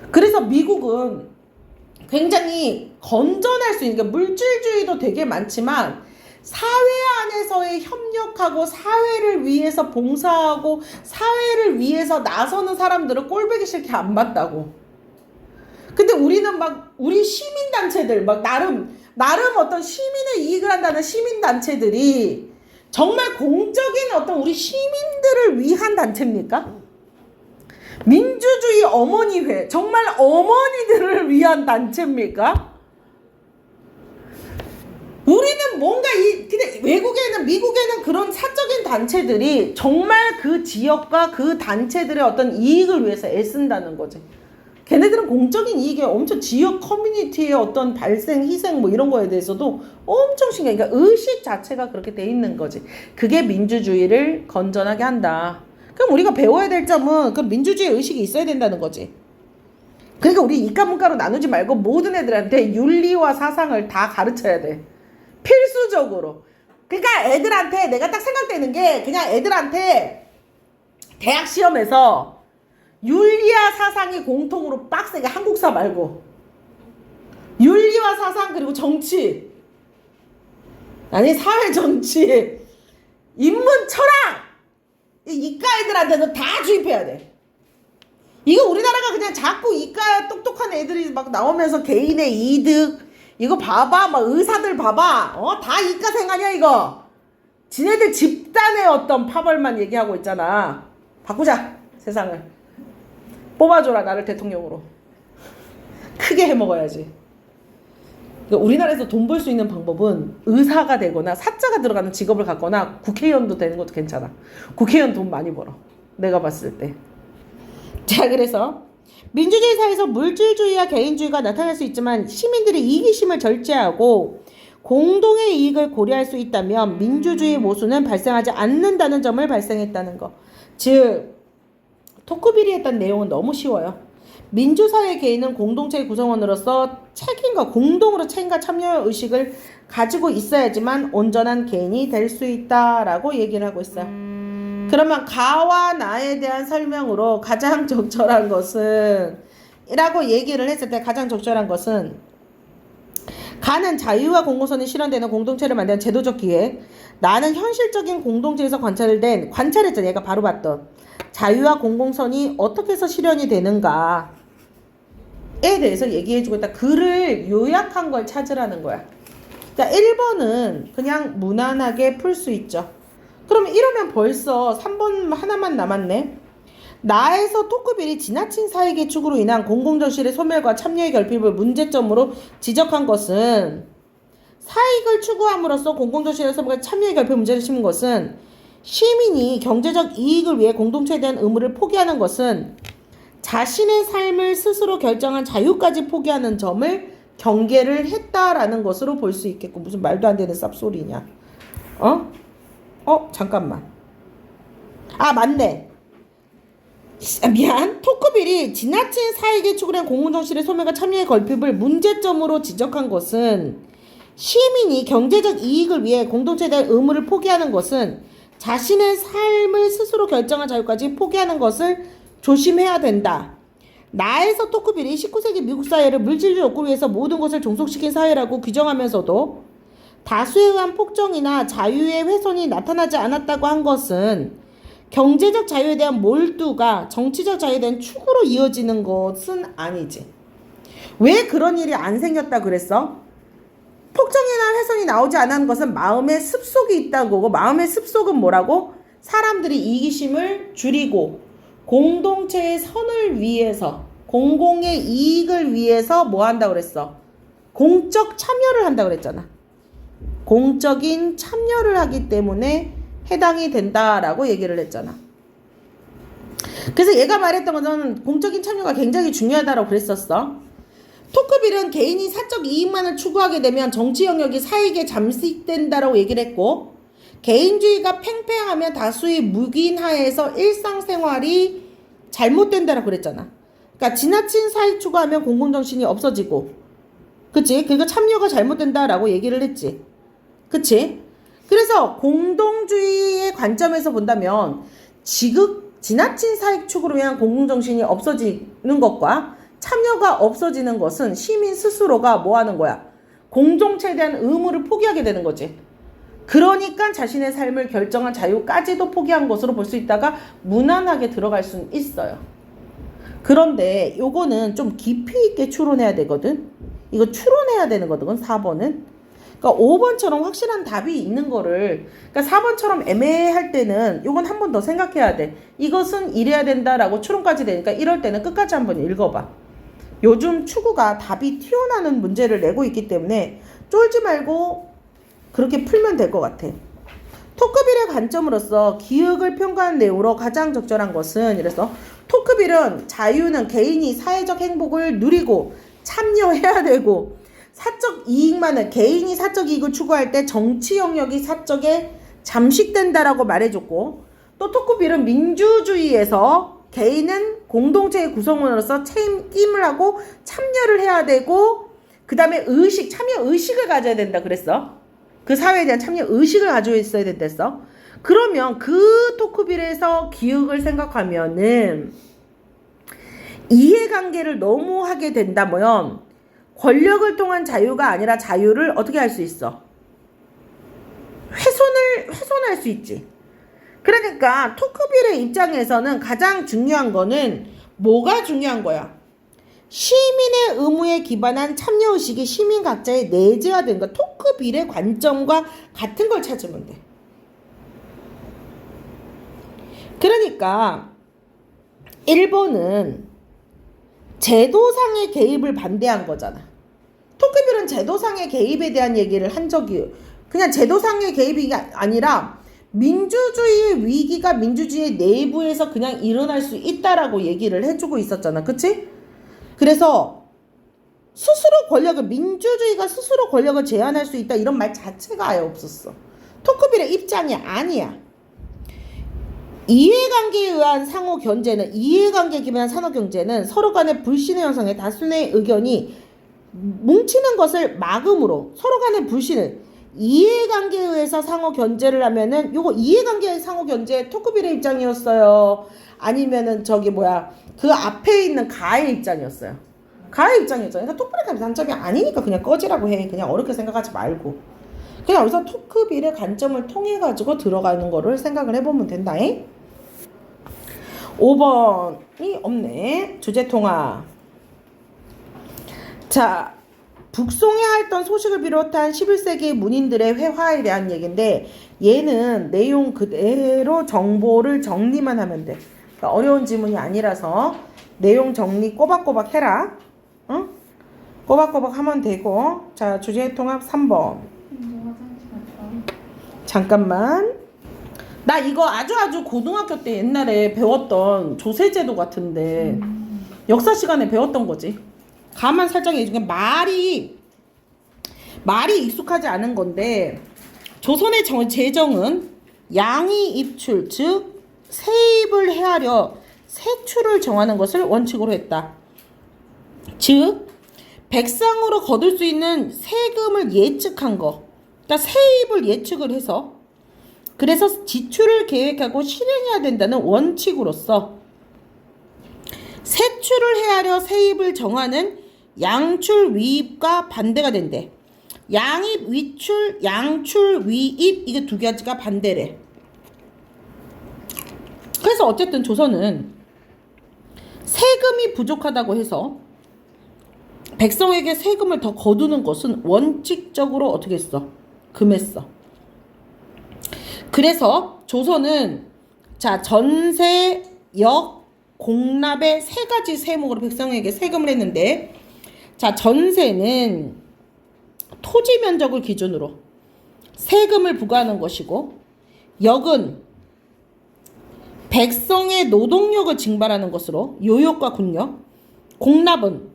그래서 미국은 굉장히 건전할 수 있는, 그러니까 물질주의도 되게 많지만 사회 안에서의 협력하고 사회를 위해서 봉사하고 사회를 위해서 나서는 사람들을 꼴보기 싫게 안 봤다고. 근데 우리는 막 우리 시민단체들 막 나름 어떤 시민의 이익을 한다는 시민단체들이 정말 공적인 어떤 우리 시민들을 위한 단체입니까? 민주주의 어머니회, 정말 어머니들을 위한 단체입니까? 우리는 뭔가 근데 미국에는 그런 사적인 단체들이 정말 그 지역과 그 단체들의 어떤 이익을 위해서 애쓴다는 거지. 걔네들은 공적인 이익에 엄청 지역 커뮤니티의 어떤 발생, 희생 뭐 이런 거에 대해서도 엄청 신경, 그러니까 의식 자체가 그렇게 돼 있는 거지. 그게 민주주의를 건전하게 한다. 그럼 우리가 배워야 될 점은 그 민주주의 의식이 있어야 된다는 거지. 그러니까 우리 이과 문과로 나누지 말고 모든 애들한테 윤리와 사상을 다 가르쳐야 돼. 필수적으로. 그러니까 애들한테 내가 딱 생각되는 게 그냥 애들한테 대학 시험에서 윤리와 사상이 공통으로 빡세게 한국사 말고 윤리와 사상 그리고 정치 아니 사회 정치 인문 철학 이과 애들한테는 다 주입해야 돼. 이거 우리나라가 그냥 자꾸 이과 똑똑한 애들이 막 나오면서 개인의 이득 이거 봐봐 막 의사들 봐봐 다 이과생 아니야 이거. 지네들 집단의 어떤 파벌만 얘기하고 있잖아. 바꾸자 세상을. 뽑아줘라 나를 대통령으로. 크게 해먹어야지. 그러니까 우리나라에서 돈 벌 수 있는 방법은 의사가 되거나 사자가 들어가는 직업을 갖거나 국회의원도 되는 것도 괜찮아. 국회의원 돈 많이 벌어 내가 봤을 때. 자 그래서 민주주의 사회에서 물질주의와 개인주의가 나타날 수 있지만 시민들이 이기심을 절제하고 공동의 이익을 고려할 수 있다면 민주주의 모순은 발생하지 않는다는 점을 발생했다는 거. 즉 토크빌이 했던 내용은 너무 쉬워요. 민주사회 개인은 공동체의 구성원으로서 책임과 공동으로 책임과 참여 의식을 가지고 있어야지만 온전한 개인이 될 수 있다라고 얘기를 하고 있어요. 그러면 가와 나에 대한 설명으로 가장 적절한 것은 이라고 얘기를 했을 때 가장 적절한 것은 가는 자유와 공공선이 실현되는 공동체를 만드는 제도적 기획, 나는 현실적인 공동체에서 관찰했잖아. 얘가 바로 봤던 자유와 공공선이 어떻게 해서 실현이 되는가에 대해서 얘기해주고 있다. 글을 요약한 걸 찾으라는 거야. 자, 1번은 그냥 무난하게 풀 수 있죠. 그러면 이러면 벌써 3번 하나만 남았네. 나에서 토크빌이 지나친 사회 개축으로 인한 공공정신의 소멸과 참여의 결핍을 문제점으로 지적한 것은 사익을 추구함으로써 공공정신의 소멸과 참여의 결핍 문제를 심은 것은 시민이 경제적 이익을 위해 공동체에 대한 의무를 포기하는 것은 자신의 삶을 스스로 결정한 자유까지 포기하는 점을 경계를 했다라는 것으로 볼 수 있겠고. 무슨 말도 안 되는 쌉소리냐. 잠깐만. 맞네. 미안. 토크빌이 지나친 사익의 추구한 공공정신의 소멸과 참여의 결핍을 문제점으로 지적한 것은 시민이 경제적 이익을 위해 공동체에 대한 의무를 포기하는 것은 자신의 삶을 스스로 결정한 자유까지 포기하는 것을 조심해야 된다. 나에서 토크빌이 19세기 미국 사회를 물질주의 욕구를 위해서 모든 것을 종속시킨 사회라고 규정하면서도 다수에 의한 폭정이나 자유의 훼손이 나타나지 않았다고 한 것은 경제적 자유에 대한 몰두가 정치적 자유에 대한 추구로 이어지는 것은 아니지. 왜 그런 일이 안 생겼다 그랬어? 폭정이나 훼손이 나오지 않은 것은 마음의 습속이 있다는 거고, 마음의 습속은 뭐라고? 사람들이 이기심을 줄이고 공동체의 선을 위해서, 공공의 이익을 위해서 뭐 한다고 그랬어? 공적 참여를 한다고 그랬잖아. 공적인 참여를 하기 때문에 해당이 된다라고 얘기를 했잖아. 그래서 얘가 말했던 것은 공적인 참여가 굉장히 중요하다고 그랬었어. 토크빌은 개인이 사적 이익만을 추구하게 되면 정치 영역이 사익에 잠식된다라고 얘기를 했고, 개인주의가 팽팽하면 다수의 묵인하에서 일상생활이 잘못된다라고 그랬잖아. 그러니까 지나친 사익 추구하면 공공정신이 없어지고, 그치? 그러니까 참여가 잘못된다라고 얘기를 했지. 그치? 그래서 공동주의의 관점에서 본다면 지나친 사익 추구로 인한 공공정신이 없어지는 것과 참여가 없어지는 것은 시민 스스로가 뭐 하는 거야? 공동체에 대한 의무를 포기하게 되는 거지. 그러니까 자신의 삶을 결정한 자유까지도 포기한 것으로 볼 수 있다가 무난하게 들어갈 수는 있어요. 그런데 요거는 좀 깊이 있게 추론해야 되거든. 이거 추론해야 되는 거거든, 4번은. 그러니까 5번처럼 확실한 답이 있는 거를, 그러니까 4번처럼 애매할 때는 요건 한 번 더 생각해야 돼. 이것은 이래야 된다라고 추론까지 되니까 이럴 때는 끝까지 한번 읽어봐. 요즘 추구가 답이 튀어나오는 문제를 내고 있기 때문에 쫄지 말고 그렇게 풀면 될 것 같아. 토크빌의 관점으로서 기획을 평가하는 내용으로 가장 적절한 것은, 이래서 토크빌은 자유는 개인이 사회적 행복을 누리고 참여해야 되고, 사적 이익만을, 개인이 사적 이익을 추구할 때 정치 영역이 사적에 잠식된다라고 말해줬고, 또 토크빌은 민주주의에서 개인은 공동체의 구성원으로서 책임을 하고 참여를 해야 되고, 그 다음에 참여 의식을 가져야 된다 그랬어. 그 사회에 대한 참여 의식을 가지고 있어야 된댔어. 그러면 그 토크빌에서 기획을 생각하면은 이해관계를 너무 하게 된다면 권력을 통한 자유가 아니라 자유를 어떻게 할 수 있어? 훼손할 수 있지. 그러니까 토크빌의 입장에서는 가장 중요한 거는 뭐가 중요한 거야? 시민의 의무에 기반한 참여의식이 시민 각자에 내재화된 거. 토크빌의 관점과 같은 걸 찾으면 돼. 그러니까 1번은 제도상의 개입을 반대한 거잖아. 토크빌은 제도상의 개입에 대한 얘기를 한 적이, 그냥 제도상의 개입이 아니라 민주주의의 위기가 민주주의 내부에서 그냥 일어날 수 있다라고 얘기를 해주고 있었잖아. 그치? 그래서 민주주의가 스스로 권력을 제한할 수 있다 이런 말 자체가 아예 없었어. 토크빌의 입장이 아니야. 이해관계에 의한 상호 견제는, 이해관계에 기반한 산업 경제는 서로 간의 불신의 형성에 다수의 의견이 뭉치는 것을 막음으로 서로 간의 불신을, 이해관계에 의해서 상호 견제를 하면은, 요거 이해관계의 상호 견제 토크빌의 입장이었어요? 아니면은 그 앞에 있는 가의 입장이었어요? 가의 입장이었죠. 그러니까 토크빌의 관점이 아니니까 그냥 꺼지라고 해. 그냥 어렵게 생각하지 말고. 그냥 여기서 토크빌의 관점을 통해 가지고 들어가는 거를 생각을 해보면 된다잉. 5번이 없네. 주제통화. 자, 북송해 했던 소식을 비롯한 11세기 문인들의 회화에 대한 얘기인데, 얘는 내용 그대로 정보를 정리만 하면 돼. 그러니까 어려운 지문이 아니라서 내용 정리 꼬박꼬박 해라. 응? 꼬박꼬박 하면 되고. 자, 주제통합 3번. 잠깐만. 나 이거 아주 고등학교 때 옛날에 배웠던 조세제도 같은데 역사 시간에 배웠던 거지. 가만 살짝 얘기해. 말이 익숙하지 않은 건데, 조선의 제정은 양의 입출, 즉 세입을 헤아려 세출을 정하는 것을 원칙으로 했다. 즉 백상으로 거둘 수 있는 세금을 예측한 거, 그러니까 세입을 예측을 해서, 그래서 지출을 계획하고 실행해야 된다는 원칙으로서 세출을 헤아려 세입을 정하는 양출 위입과 반대가 된대. 양입 위출, 양출 위입, 이게 두 가지가 반대래. 그래서 어쨌든 조선은 세금이 부족하다고 해서 백성에게 세금을 더 거두는 것은 원칙적으로 어떻게 했어? 금했어. 그래서 조선은 전세, 역, 공납의 세 가지 세목으로 백성에게 세금을 했는데, 전세는 토지 면적을 기준으로 세금을 부과하는 것이고, 역은 백성의 노동력을 징발하는 것으로 요역과 군역, 공납은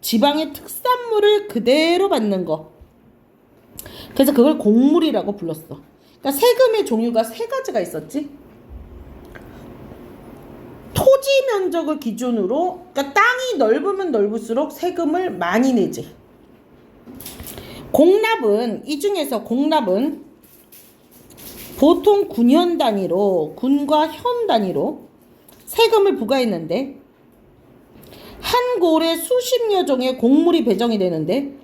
지방의 특산물을 그대로 받는 것. 그래서 그걸 공물이라고 불렀어. 그러니까 세금의 종류가 세 가지가 있었지. 토지 면적을 기준으로, 그러니까 땅이 넓으면 넓을수록 세금을 많이 내지. 공납은, 이 중에서 공납은 보통 군현 단위로, 군과 현 단위로 세금을 부과했는데, 한 골에 수십여 종의 곡물이 배정이 되는데,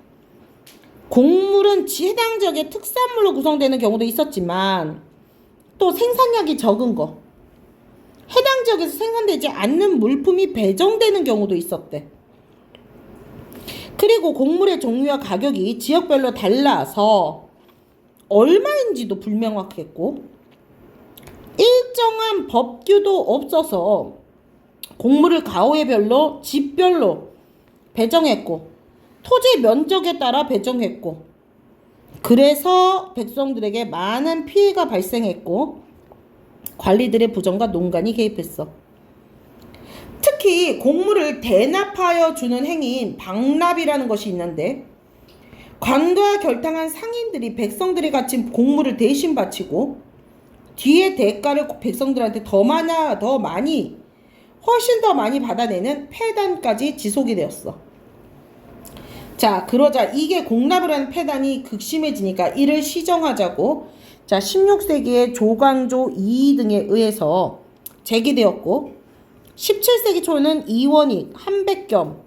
곡물은 해당 지역의 특산물로 구성되는 경우도 있었지만, 또 생산량이 적은 거, 해당 지역에서 생산되지 않는 물품이 배정되는 경우도 있었대. 그리고 곡물의 종류와 가격이 지역별로 달라서 얼마인지도 불명확했고, 일정한 법규도 없어서 곡물을 가오회별로, 집별로 배정했고, 토지 면적에 따라 배정했고, 그래서 백성들에게 많은 피해가 발생했고, 관리들의 부정과 농간이 개입했어. 특히 곡물을 대납하여 주는 행위인 방납이라는 것이 있는데, 관과 결탁한 상인들이 백성들이 갇힌 곡물을 대신 바치고 뒤에 대가를 백성들한테 더 많이 훨씬 더 많이 받아내는 폐단까지 지속이 되었어. 자, 그러자 이게 공납을 하는 폐단이 극심해지니까 이를 시정하자고 자 16세기에 조광조 이 등에 의해서 제기되었고 17세기 초에는 이원익, 한백겸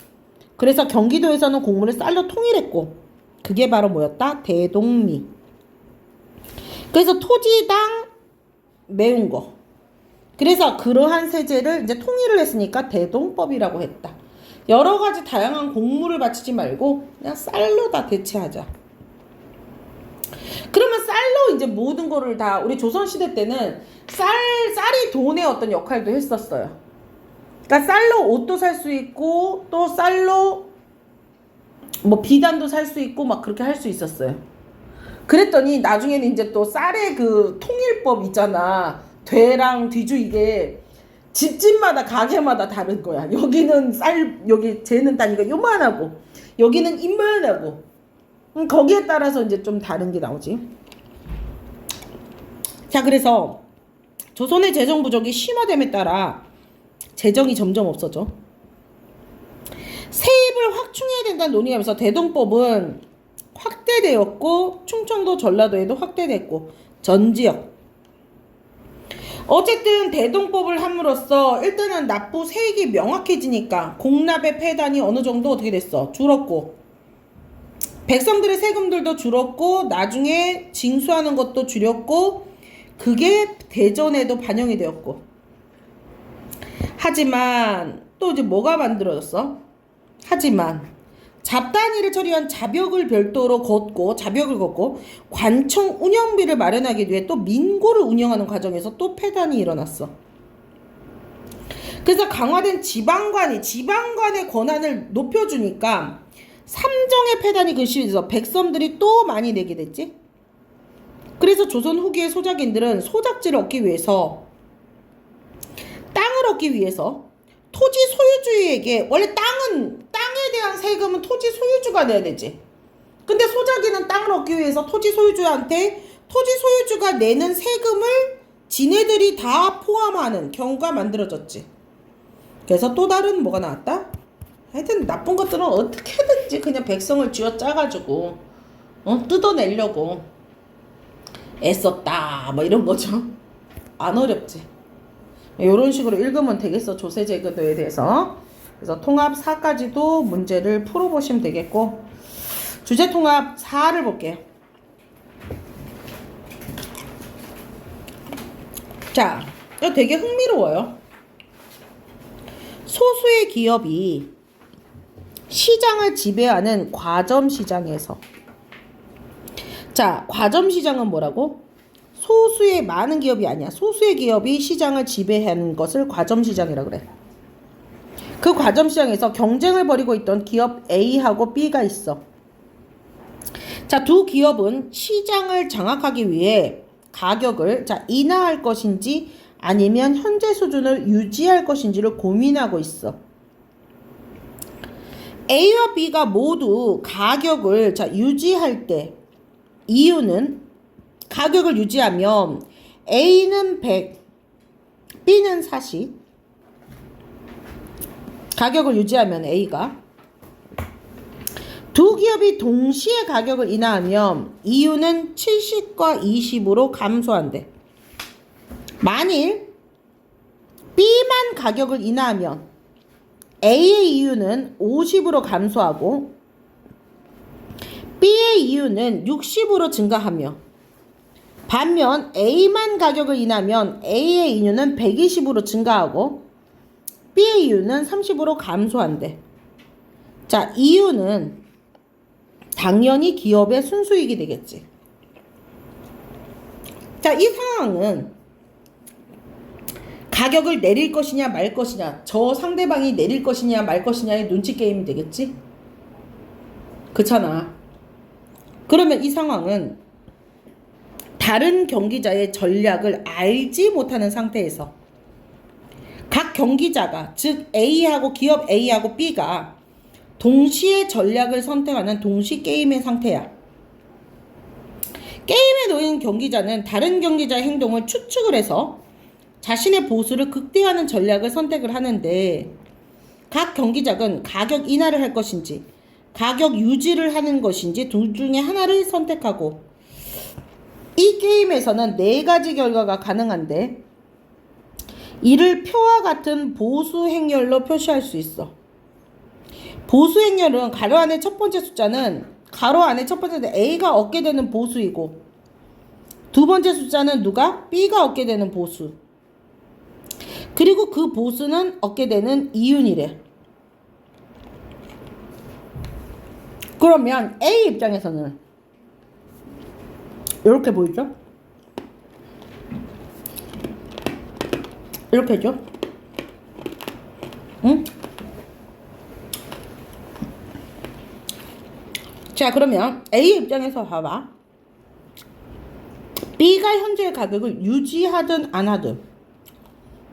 그래서 경기도에서는 곡물을 쌀로 통일했고 그게 바로 뭐였다? 대동미. 그래서 토지당 매운 거. 그래서 그러한 세제를 이제 통일을 했으니까 대동법이라고 했다. 여러 가지 다양한 곡물을 바치지 말고 그냥 쌀로 다 대체하자. 그러면 쌀로 이제 모든 거를 다 우리 조선시대 때는 쌀이 돈의 어떤 역할도 했었어요. 그러니까 쌀로 옷도 살 수 있고 또 쌀로 뭐 비단도 살 수 있고 막 그렇게 할 수 있었어요. 그랬더니 나중에는 이제 또 쌀의 그 통일법 있잖아. 되랑 뒤주 이게 집집마다 가게마다 다른 거야. 여기는 여기 재는 단위가 요만하고 여기는 이만하고 거기에 따라서 이제 좀 다른 게 나오지. 자, 그래서 조선의 재정 부족이 심화됨에 따라 재정이 점점 없어져. 세입을 확충해야 된다는 논의하면서 대동법은 확대되었고 충청도 전라도에도 확대됐고 전지역 어쨌든 대동법을 함으로써 일단은 납부 세액이 명확해지니까 공납의 폐단이 어느 정도 어떻게 됐어? 줄었고 백성들의 세금들도 줄었고 나중에 징수하는 것도 줄였고 그게 대전에도 반영이 되었고 하지만 또 이제 뭐가 만들어졌어? 하지만 잡다니를 처리한 자벽을 별도로 걷고 관청 운영비를 마련하기 위해 또 민고를 운영하는 과정에서 또 폐단이 일어났어. 그래서 강화된 지방관의 권한을 높여주니까 삼정의 폐단이 근시해서 백성들이 또 많이 내게 됐지. 그래서 조선 후기의 소작인들은 소작지를 얻기 위해서 땅을 얻기 위해서 토지 소유주에게 원래 땅에 대한 세금은 토지 소유주가 내야 되지. 근데 소작이는 땅을 얻기 위해서 토지 소유주한테 토지 소유주가 내는 세금을 지네들이 다 포함하는 경우가 만들어졌지. 그래서 또 다른 뭐가 나왔다? 하여튼 나쁜 것들은 어떻게든지 그냥 백성을 쥐어짜가지고 뜯어내려고 애썼다 뭐 이런 거죠. 안 어렵지. 이런 식으로 읽으면 되겠어. 조세제도에 대해서. 그래서 통합 4까지도 문제를 풀어보시면 되겠고 주제 통합 4를 볼게요. 자, 이거 되게 흥미로워요. 소수의 기업이 시장을 지배하는 과점시장에서 자, 과점시장은 뭐라고? 소수의 많은 기업이 아니야. 소수의 기업이 시장을 지배하는 것을 과점시장이라고 그래. 그 과점시장에서 경쟁을 벌이고 있던 기업 A하고 B가 있어. 자, 두 기업은 시장을 장악하기 위해 가격을 인하할 것인지 아니면 현재 수준을 유지할 것인지를 고민하고 있어. A와 B가 모두 가격을 유지할 때 이유는 가격을 유지하면 A는 100, B는 40. 가격을 유지하면 A가 두 기업이 동시에 가격을 인하하면 이유는 70과 20으로 감소한대. 만일 B만 가격을 인하하면 A의 이유는 50으로 감소하고 B의 이유는 60으로 증가하며 반면 A만 가격을 인하면 A의 이유는 120으로 증가하고 B의 이유는 30으로 감소한대. 자, 이유는 당연히 기업의 순수익이 되겠지. 자, 이 상황은 가격을 내릴 것이냐 말 것이냐, 저 상대방이 내릴 것이냐 말 것이냐의 눈치 게임이 되겠지? 그렇잖아. 그러면 이 상황은 다른 경기자의 전략을 알지 못하는 상태에서 각 경기자가 즉 A하고 기업 A하고 B가 동시에 전략을 선택하는 동시 게임의 상태야. 게임에 놓인 경기자는 다른 경기자의 행동을 추측을 해서 자신의 보수를 극대화하는 전략을 선택을 하는데 각 경기장은 가격 인하를 할 것인지 가격 유지를 하는 것인지 둘 중에 하나를 선택하고 이 게임에서는 4가지 결과가 가능한데 이를 표와 같은 보수 행렬로 표시할 수 있어. 보수 행렬은 가로 안의 첫 번째 숫자는 가로 안의 첫 번째 A가 얻게 되는 보수이고 두 번째 숫자는 누가? B가 얻게 되는 보수. 그리고 그 보수는 얻게 되는 이윤이래. 그러면 A 입장에서는 이렇게 보이죠? 이렇게 해줘. 응? 자, 그러면 A 입장에서 봐봐. B가 현재 가격을 유지하든 안 하든,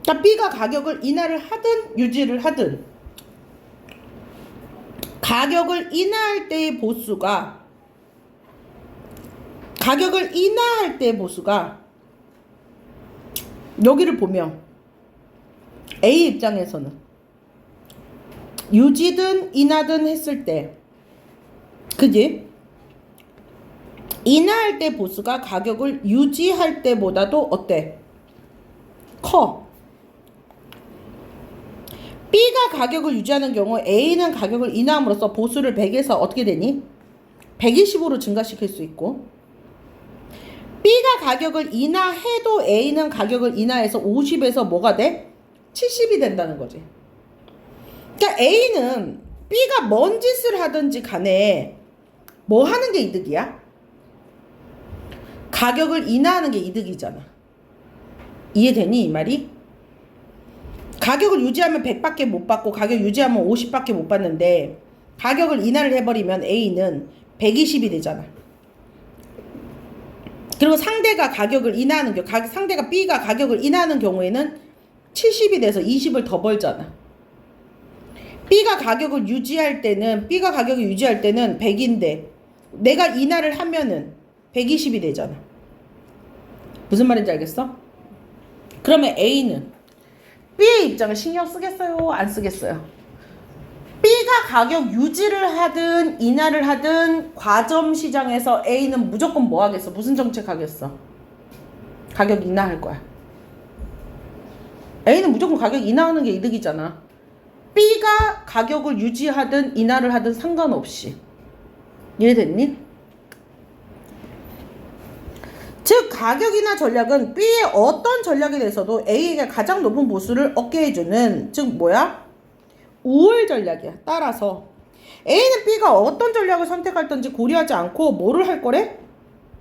그러니까 B가 가격을 인하를 하든 유지를 하든, 가격을 인하할 때의 보수가 가격을 인하할 때의 보수가 여기를 보면 A 입장에서는 유지든 인하든 했을 때, 그지? 인하할 때 보수가 가격을 유지할 때보다도 어때? 커. B가 가격을 유지하는 경우 A는 가격을 인하함으로써 보수를 100에서 어떻게 되니? 120으로 증가시킬 수 있고 B가 가격을 인하해도 A는 가격을 인하해서 50에서 뭐가 돼? 70이 된다는 거지. 그러니까 A는 B가 뭔 짓을 하든지 간에 뭐 하는 게 이득이야? 가격을 인하하는 게 이득이잖아. 이해되니 이 말이? 가격을 유지하면 100밖에 못 받고 가격 유지하면 50밖에 못 받는데 가격을 인하를 해버리면 A는 120이 되잖아. 그리고 상대가 가격을 인하하는 경우, 상대가 B가 가격을 인하하는 경우에는 70이 돼서 20을 더 벌잖아. B가 가격을 유지할 때는 100인데 내가 인하를 하면은 120이 되잖아. 무슨 말인지 알겠어? 그러면 A는 B의 입장을 신경 쓰겠어요? 안 쓰겠어요? B가 가격 유지를 하든 인하를 하든 과점 시장에서 A는 무조건 뭐 하겠어? 무슨 정책 하겠어? 가격 인하할 거야. A는 무조건 가격 인하하는 게 이득이잖아. B가 가격을 유지하든 인하를 하든 상관없이. 이해됐니? 즉 가격 인하 전략은 B의 어떤 전략에 대해서도 A에게 가장 높은 보수를 얻게 해주는, 즉 뭐야? 우월 전략이야. 따라서 A는 B가 어떤 전략을 선택할든지 고려하지 않고 뭐를 할 거래?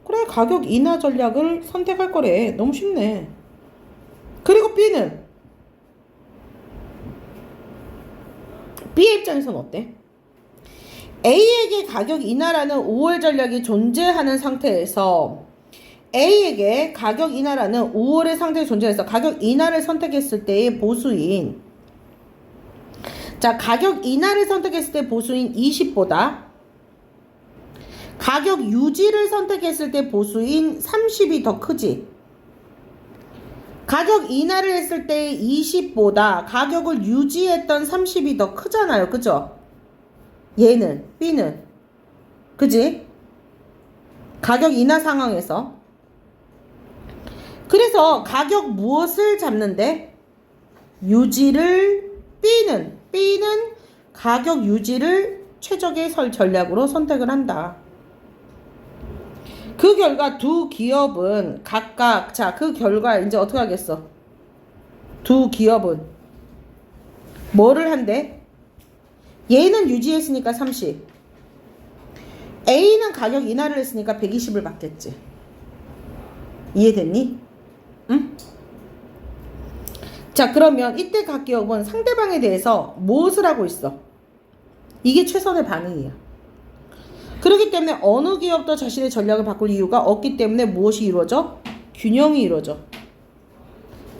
그래, 가격 인하 전략을 선택할 거래. 너무 쉽네. 그리고 B는 B의 입장에서는 어때? A에게 가격 인하라는 우월 전략이 존재하는 상태에서 A에게 가격 인하라는 우월의 상태에 존재해서 가격 인하를 선택했을 때의 보수인, 자, 가격 인하를 선택했을 때 보수인 20보다 가격 유지를 선택했을 때 보수인 30이 더 크지. 가격 인하를 했을 때 20보다 가격을 유지했던 30이 더 크잖아요. 그죠? 얘는, B는. 그지? 가격 인하 상황에서. 그래서 가격 무엇을 잡는데? 유지를, B는 가격 유지를 최적의 전략으로 선택을 한다. 그 결과 두 기업은 각각, 자, 그 결과 이제 어떻게 하겠어? 두 기업은 뭐를 한대? 얘는 유지했으니까 30. A는 가격 인하를 했으니까 120을 받겠지. 이해됐니? 응? 자, 그러면 이때 각 기업은 상대방에 대해서 무엇을 하고 있어? 이게 최선의 반응이야. 그렇기 때문에 어느 기업도 자신의 전략을 바꿀 이유가 없기 때문에 무엇이 이루어져? 균형이 이루어져.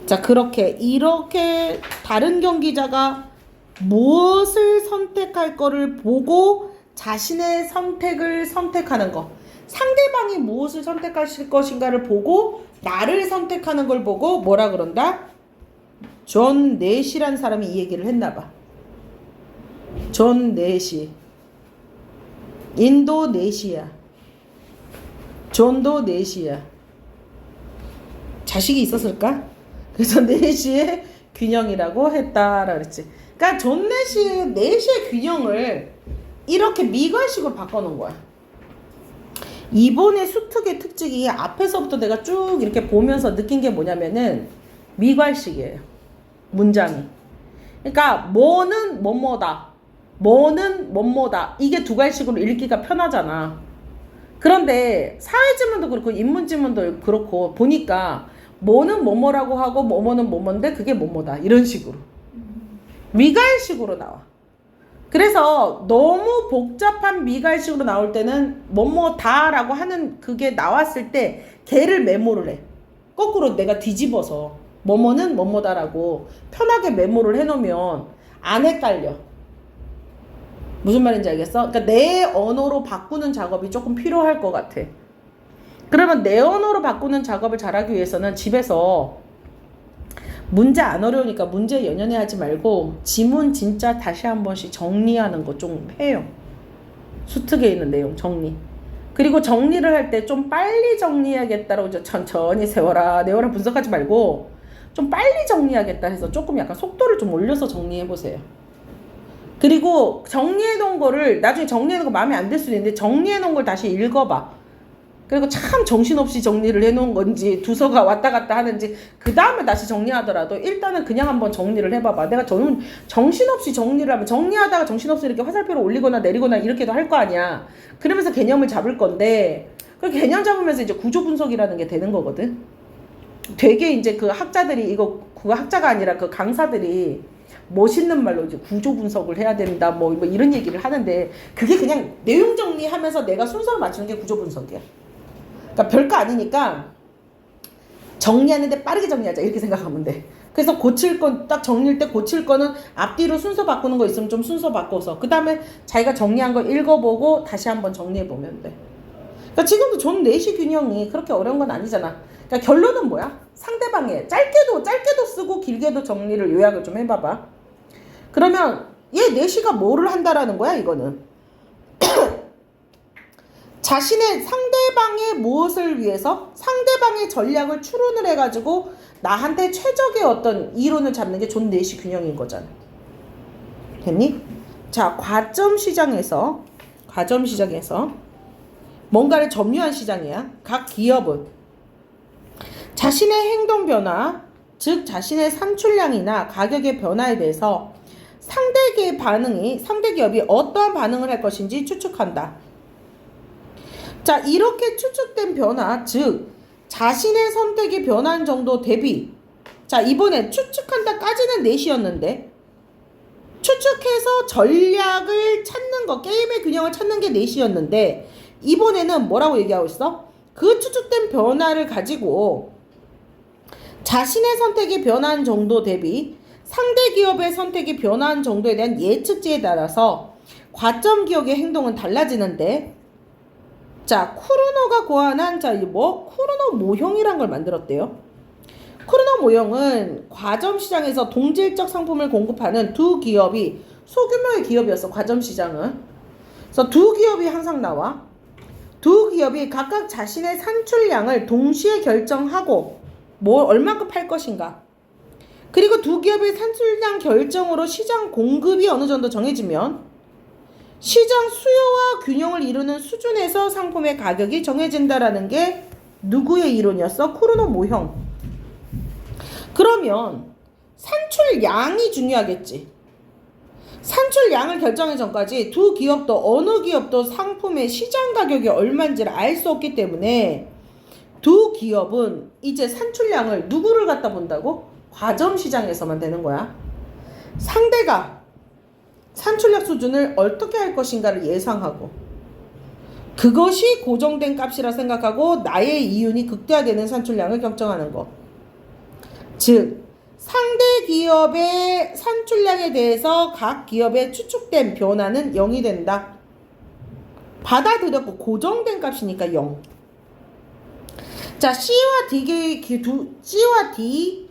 자, 이렇게 다른 경기자가 무엇을 선택할 거를 보고 자신의 선택을 선택하는 거. 상대방이 무엇을 선택하실 것인가를 보고 나를 선택하는 걸 보고 뭐라 그런다? 존 넷이라는 사람이 이 얘기를 했나봐. 존 넷이. 인도네시아. 존도 넷이야. 자식이 있었을까? 그래서 넷이의 균형이라고 했다라 그랬지. 그러니까 존 넷의 균형을 이렇게 미괄식으로 바꿔놓은 거야. 이번에 수특의 특징이 앞에서부터 내가 쭉 이렇게 보면서 느낀 게 뭐냐면은 미괄식이에요. 문장이. 그러니까 뭐는 뭐뭐다. 뭐는 뭐뭐다. 이게 두 갈식으로 읽기가 편하잖아. 그런데 사회지문도 그렇고 인문지문도 그렇고 보니까 뭐는 뭐뭐라고 하고 뭐뭐는 뭐뭐인데 그게 뭐뭐다. 이런 식으로. 미괄식으로 나와. 그래서 너무 복잡한 미괄식으로 나올 때는 뭐뭐다라고 하는 그게 나왔을 때 걔를 메모를 해. 거꾸로 내가 뒤집어서 뭐뭐는 뭐뭐다라고 편하게 메모를 해놓으면 안 헷갈려. 무슨 말인지 알겠어? 그러니까 내 언어로 바꾸는 작업이 조금 필요할 것 같아. 그러면 내 언어로 바꾸는 작업을 잘하기 위해서는 집에서 문제 안 어려우니까 문제 연연해 하지 말고 지문 진짜 다시 한 번씩 정리하는 거 좀 해요. 수특에 있는 내용 정리. 그리고 정리를 할 때 좀 빨리 정리해야겠다라고 천천히 세워라 내워라 분석하지 말고 좀 빨리 정리하겠다 해서 조금 약간 속도를 좀 올려서 정리해 보세요. 그리고 정리해 놓은 거를 나중에 정리해 놓은 거 마음에 안 들 수도 있는데 정리해 놓은 걸 다시 읽어봐. 그리고 참 정신없이 정리를 해 놓은 건지 두서가 왔다 갔다 하는지 그 다음에 다시 정리하더라도 일단은 그냥 한번 정리를 해봐봐. 내가 정신없이 정리를 하면 정리하다가 정신없이 이렇게 화살표를 올리거나 내리거나 이렇게도 할 거 아니야. 그러면서 개념을 잡을 건데 그 개념 잡으면서 이제 구조 분석이라는 게 되는 거거든. 되게 이제 그 학자들이 이거 그 학자가 아니라 그 강사들이 멋있는 말로 이제 구조 분석을 해야 된다 뭐 이런 얘기를 하는데 그게 그냥 내용 정리하면서 내가 순서를 맞추는 게 구조 분석이야. 그러니까 별거 아니니까 정리하는데 빠르게 정리하자 이렇게 생각하면 돼. 그래서 고칠 건 딱 정리할 때 고칠 거는 앞뒤로 순서 바꾸는 거 있으면 좀 순서 바꿔서 그 다음에 자기가 정리한 거 읽어보고 다시 한번 정리해 보면 돼. 그러니까 지금도 존 넷이 균형이 그렇게 어려운 건 아니잖아. 그러니까 결론은 뭐야? 상대방의 짧게도 쓰고 길게도 정리를 요약을 좀 해봐봐. 그러면 얘 넷이가 뭐를 한다라는 거야 이거는. 자신의 상대방의 무엇을 위해서 상대방의 전략을 추론을 해가지고 나한테 최적의 어떤 이론을 잡는 게 존 넷이 균형인 거잖아. 됐니? 자, 과점 시장에서 뭔가를 점유한 시장이야. 각 기업은 자신의 행동 변화, 즉 자신의 산출량이나 가격의 변화에 대해서 상대 기업이 어떠한 반응을 할 것인지 추측한다. 자, 이렇게 추측된 변화, 즉 자신의 선택이 변한 정도 대비. 자, 이번에 추측한다까지는 넷이었는데 추측해서 전략을 찾는 거, 게임의 균형을 찾는 게 넷이었는데 이번에는 뭐라고 얘기하고 있어? 그 추측된 변화를 가지고 자신의 선택이 변한 정도 대비 상대 기업의 선택이 변한 정도에 대한 예측치에 따라서 과점 기업의 행동은 달라지는데 자, 쿠르노가 고안한 쿠르노 모형이란 걸 만들었대요. 쿠르노 모형은 과점 시장에서 동질적 상품을 공급하는 두 기업이 소규모의 기업이었어. 과점 시장은. 그래서 두 기업이 항상 나와. 두 기업이 각각 자신의 산출량을 동시에 결정하고 얼마큼 팔 것인가. 그리고 두 기업의 산출량 결정으로 시장 공급이 어느 정도 정해지면 시장 수요와 균형을 이루는 수준에서 상품의 가격이 정해진다라는 게 누구의 이론이었어? 쿠르노 모형. 그러면 산출량이 중요하겠지. 산출량을 결정하기 전까지 두 기업도 어느 기업도 상품의 시장 가격이 얼마인지를 알 수 없기 때문에 두 기업은 이제 산출량을 누구를 갖다 본다고? 과점 시장에서만 되는 거야. 상대가 산출량 수준을 어떻게 할 것인가를 예상하고 그것이 고정된 값이라 생각하고 나의 이윤이 극대화되는 산출량을 결정하는 거. 즉 상대 기업의 산출량에 대해서 각 기업의 추측된 변화는 0이 된다. 받아들였고 고정된 값이니까 0. 자, C와 D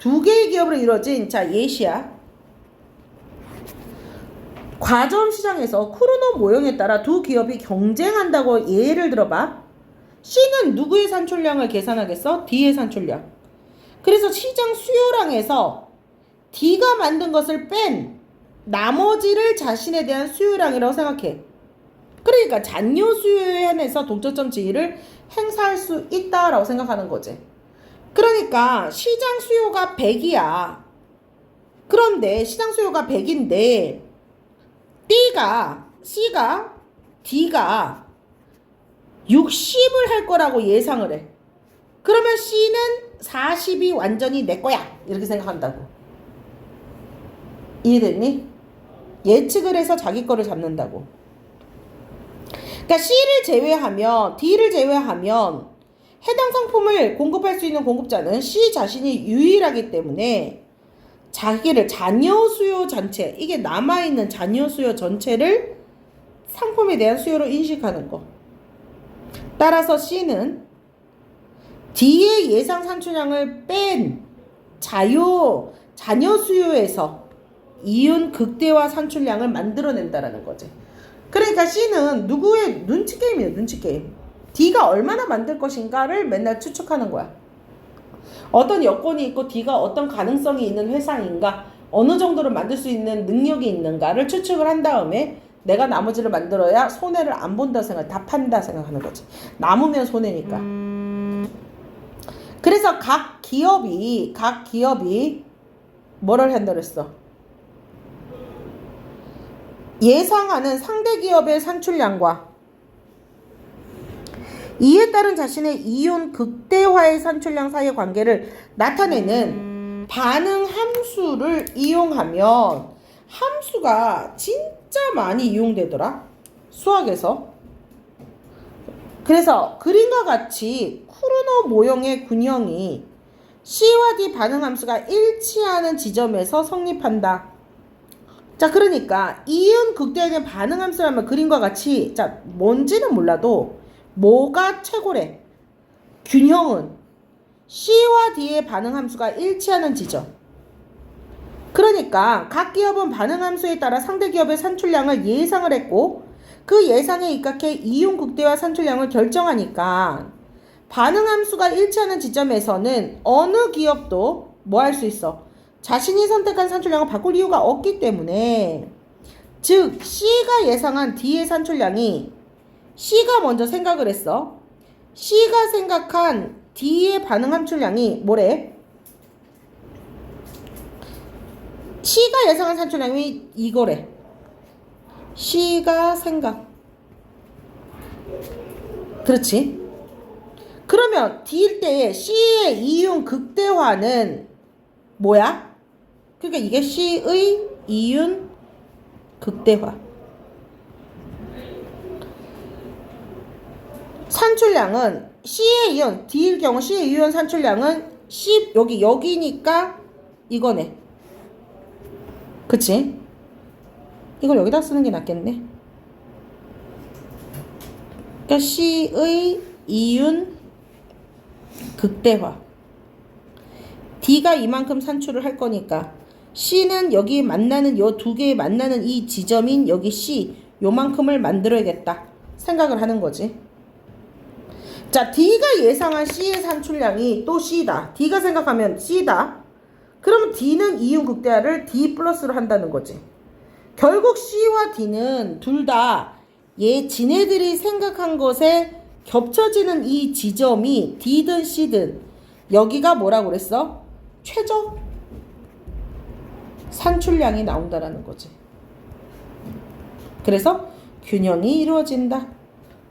두 개의 기업으로 이루어진 자 예시야. 과점 시장에서 크루노 모형에 따라 두 기업이 경쟁한다고 예를 들어봐. C는 누구의 산출량을 계산하겠어? D의 산출량. 그래서 시장 수요량에서 D가 만든 것을 뺀 나머지를 자신에 대한 수요량이라고 생각해. 그러니까 잔여 수요에 한해서 동점점 지위를 행사할 수 있다라고 생각하는 거지. 그러니까 시장 수요가 100이야. 그런데 시장 수요가 100인데 C가 D가 60을 할 거라고 예상을 해. 그러면 C는 40이 완전히 내 거야. 이렇게 생각한다고. 이해됐니? 예측을 해서 자기 거를 잡는다고. 그러니까 C를 제외하면 D를 제외하면 해당 상품을 공급할 수 있는 공급자는 C 자신이 유일하기 때문에 자기를 잔여 수요 전체, 이게 남아있는 잔여 수요 전체를 상품에 대한 수요로 인식하는 거. 따라서 C는 D의 예상 산출량을 뺀 잔여 수요에서 이윤 극대화 산출량을 만들어낸다라는 거지. 그러니까 C는 누구의 눈치 게임이에요. 눈치 게임. D가 얼마나 만들 것인가를 맨날 추측하는 거야. 어떤 여건이 있고 D가 어떤 가능성이 있는 회사인가, 어느 정도로 만들 수 있는 능력이 있는가를 추측을 한 다음에 내가 나머지를 만들어야 손해를 안 본다 생각, 다 판다 생각하는 거지. 남으면 손해니까. 그래서 각 기업이 뭐를 한다 그랬어? 예상하는 상대 기업의 산출량과 이에 따른 자신의 이윤 극대화의 산출량 사이의 관계를 나타내는 반응 함수를 이용하면 함수가 진짜 많이 이용되더라. 수학에서. 그래서 그림과 같이 크루노 모형의 균형이 C와 D 반응 함수가 일치하는 지점에서 성립한다. 자, 그러니까 이윤 극대화된 반응 함수라면 그림과 같이, 자, 뭔지는 몰라도 뭐가 최고래? 균형은 C와 D의 반응 함수가 일치하는 지점. 그러니까 각 기업은 반응 함수에 따라 상대 기업의 산출량을 예상을 했고 그 예상에 입각해 이윤 극대화 산출량을 결정하니까 반응 함수가 일치하는 지점에서는 어느 기업도 뭐 할 수 있어? 자신이 선택한 산출량을 바꿀 이유가 없기 때문에, 즉 C가 예상한 D의 산출량이 C가 먼저 생각을 했어. C가 생각한 D의 반응 함출량이 뭐래? C가 예상한 산출량이 이거래. C가 생각. 그렇지? 그러면 D일 때에 C의 이윤 극대화는 뭐야? 그러니까 이게 C의 이윤 극대화. 산출량은 C의 이윤, D일 경우 C의 이윤 산출량은 C, 여기니까 이거네. 그치? 이걸 여기다 쓰는 게 낫겠네. 그러니까 C의 이윤 극대화. D가 이만큼 산출을 할 거니까 C는 여기 만나는 요 두 개의 만나는 이 지점인 여기 C 요만큼을 만들어야겠다 생각을 하는 거지. 자, D가 예상한 C의 산출량이 또 C다. D가 생각하면 C다. 그러면 D는 이윤 극대화를 D 플러스로 한다는 거지. 결국 C와 D는 둘 다 지네들이 생각한 것에 겹쳐지는 이 지점이 D든 C든 여기가 뭐라고 그랬어? 최적 산출량이 나온다라는 거지. 그래서 균형이 이루어진다.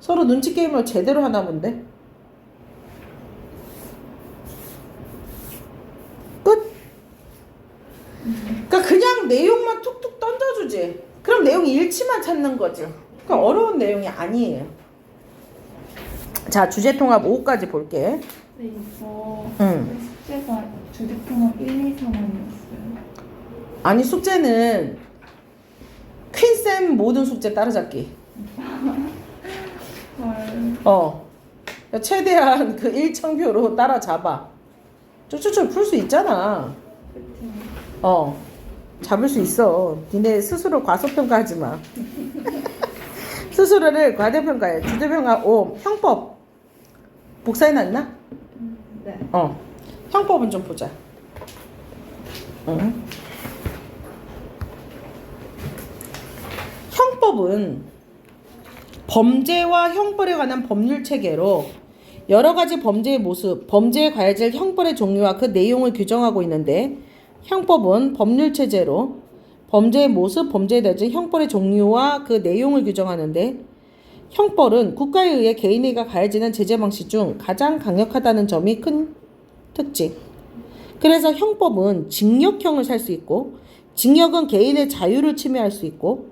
서로 눈치 게임을 제대로 하나 본데. 끝. 그러니까 그냥 내용만 툭툭 던져주지. 그럼 내용 일치만 찾는 거지. 그러니까 어려운 내용이 아니에요. 자, 주제통합 5까지 볼게. 네, 이거 숙제가 주제통합 1, 2, 3원이었어요. 아니, 숙제는 퀸쌤 모든 숙제 따라잡기. 헐. 최대한 그 일정표로 따라잡아. 쭈쭈쭈 풀 수 있잖아. 그쵸. 잡을 수 있어. 니네 스스로 과소평가하지 마. 스스로를 과대평가해. 주대평가 5. 형법. 복사해놨나? 네. 형법은 좀 보자. 형법은 범죄와 형벌에 관한 법률 체계로 여러 가지 범죄의 모습, 범죄에 가해질 형벌의 종류와 그 내용을 규정하고 있는데, 형법은 법률 체제로 범죄의 모습, 범죄에 대한 형벌의 종류와 그 내용을 규정하는데, 형벌은 국가에 의해 개인에게 가해지는 제재 방식 중 가장 강력하다는 점이 큰 특징. 그래서 형법은 징역형을 살 수 있고, 징역은 개인의 자유를 침해할 수 있고,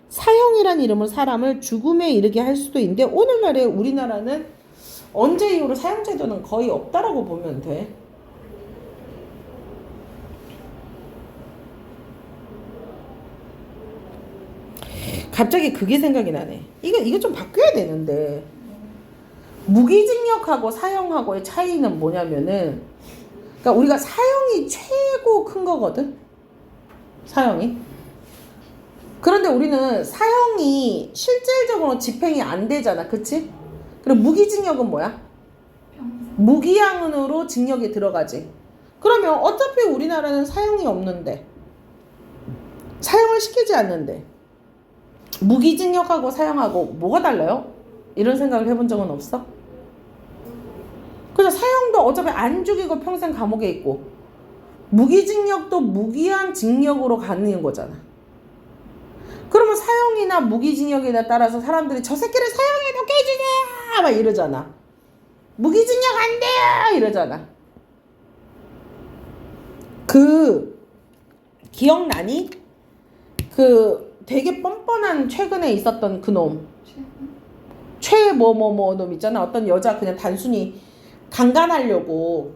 사형이란 이름으로 사람을 죽음에 이르게 할 수도 있는데, 오늘날에 우리나라는 언제 이후로 사형제도는 거의 없다라고 보면 돼. 갑자기 그게 생각이 나네. 이거 좀 바뀌어야 되는데. 무기징역하고 사형하고의 차이는 뭐냐면은, 그러니까 우리가 사형이 최고 큰 거거든. 사형이. 그런데 우리는 사형이 실질적으로 집행이 안 되잖아. 그치? 그리고 무기징역은 뭐야? 평생. 무기한으로 징역에 들어가지. 그러면 어차피 우리나라는 사형이 없는데, 사형을 시키지 않는데, 무기징역하고 사형하고 뭐가 달라요? 이런 생각을 해본 적은 없어? 그래서 사형도 어차피 안 죽이고 평생 감옥에 있고, 무기징역도 무기한 징역으로 가는 거잖아. 그러면 사형이나 무기징역에 따라서 사람들이 저 새끼를 사형에 놓게 해주세요! 막 이러잖아. 무기징역 안 돼요! 이러잖아. 기억나니? 되게 뻔뻔한 최근에 있었던 그 놈. 놈 있잖아. 어떤 여자 그냥 단순히 강간하려고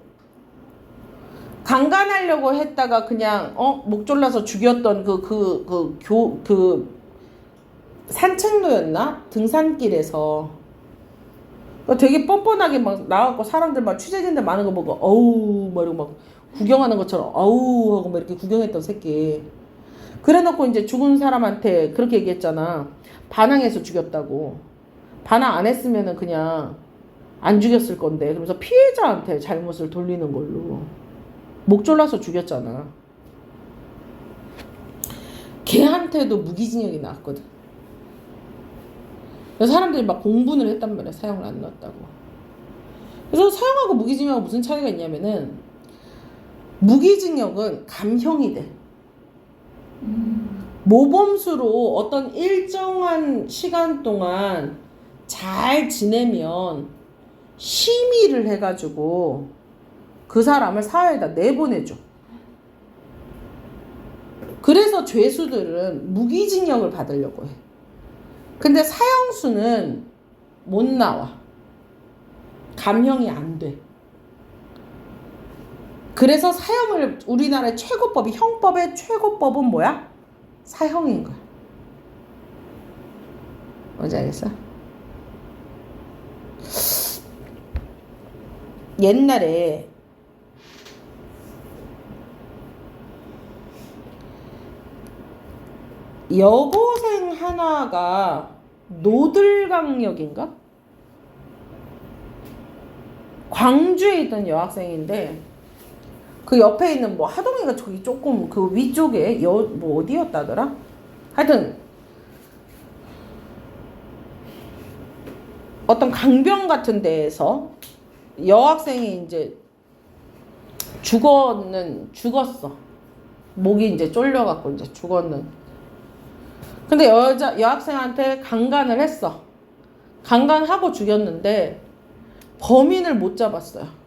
했다가 그냥 목 졸라서 죽였던 산책로였나? 등산길에서 되게 뻔뻔하게 막 나와갖고 사람들 막 취재진들 많은 거 보고 어우 막 이러고 막 구경하는 것처럼 어우 하고 막 이렇게 구경했던 새끼. 그래놓고 이제 죽은 사람한테 그렇게 얘기했잖아. 반항해서 죽였다고. 반항 안 했으면은 그냥 안 죽였을 건데. 그러면서 피해자한테 잘못을 돌리는 걸로 목 졸라서 죽였잖아. 걔한테도 무기징역이 나왔거든. 그래서 사람들이 막 공분을 했단 말이야. 사형을 안 넣었다고. 그래서 사형하고 무기징역하고 무슨 차이가 있냐면은, 무기징역은 감형이 돼. 모범수로 어떤 일정한 시간 동안 잘 지내면 심의를 해가지고 그 사람을 사회에다 내보내줘. 그래서 죄수들은 무기징역을 받으려고 해. 근데 사형수는 못 나와. 감형이 안 돼. 그래서 사형을, 우리나라의 최고법이, 형법의 최고법은 뭐야? 사형인 거야. 뭔지 알겠어? 옛날에 여고생 하나가 노들강역인가? 광주에 있던 여학생인데, 그 옆에 있는 뭐 하동이가 저기 조금 그 위쪽에 뭐 어디였다더라? 하여튼 어떤 강변 같은 데에서 여학생이 이제 죽었어. 목이 이제 쫄려갖고 이제 죽었는. 근데 여학생한테 강간을 했어. 강간하고 죽였는데 범인을 못 잡았어요.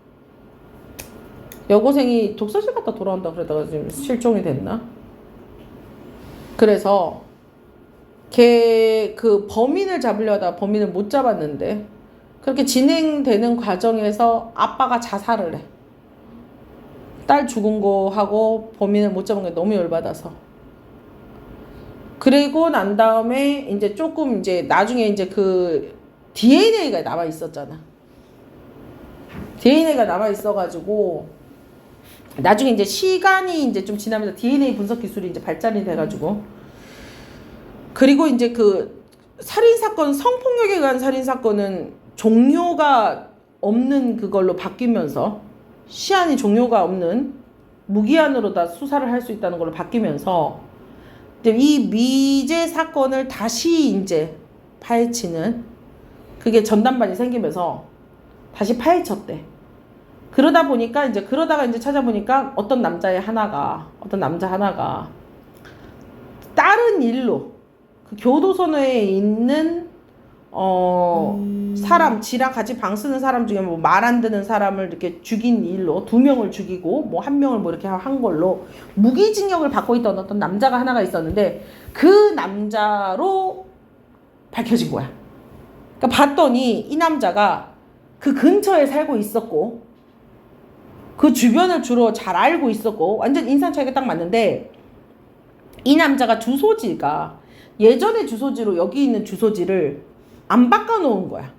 여고생이 독서실 갔다 돌아온다 그러다가 지금 실종이 됐나? 그래서 그 범인을 잡으려다 범인을 못 잡았는데, 그렇게 진행되는 과정에서 아빠가 자살을 해. 딸 죽은 거 하고 범인을 못 잡은 게 너무 열받아서. 그리고 난 다음에 이제 조금 이제 나중에 이제 그 DNA가 남아 있었잖아. DNA가 남아 있어가지고 나중에 이제 시간이 이제 좀 지나면서 DNA 분석 기술이 이제 발전이 돼가지고, 그리고 이제 그 살인사건, 성폭력에 관한 살인사건은 종료가 없는 그걸로 바뀌면서, 시한이 종료가 없는 무기한으로 다 수사를 할 수 있다는 걸로 바뀌면서, 이제 이 미제 사건을 다시 이제 파헤치는 그게 전담반이 생기면서 다시 파헤쳤대. 그러다 보니까 이제 그러다가 이제 찾아보니까 어떤 남자 하나가 다른 일로 그 교도소에 있는 사람, 지랑 같이 방 쓰는 사람 중에 뭐 말 안 듣는 사람을 이렇게 죽인 일로 2명을 죽이고 뭐 1명을 뭐 이렇게 한 걸로 무기징역을 받고 있던 어떤 남자가 하나가 있었는데, 그 남자로 밝혀진 거야. 그러니까 봤더니 이 남자가 그 근처에 살고 있었고, 그 주변을 주로 잘 알고 있었고, 완전 인상 차이가 딱 맞는데, 이 남자가 주소지가 예전의 주소지로 여기 있는 주소지를 안 바꿔놓은 거야.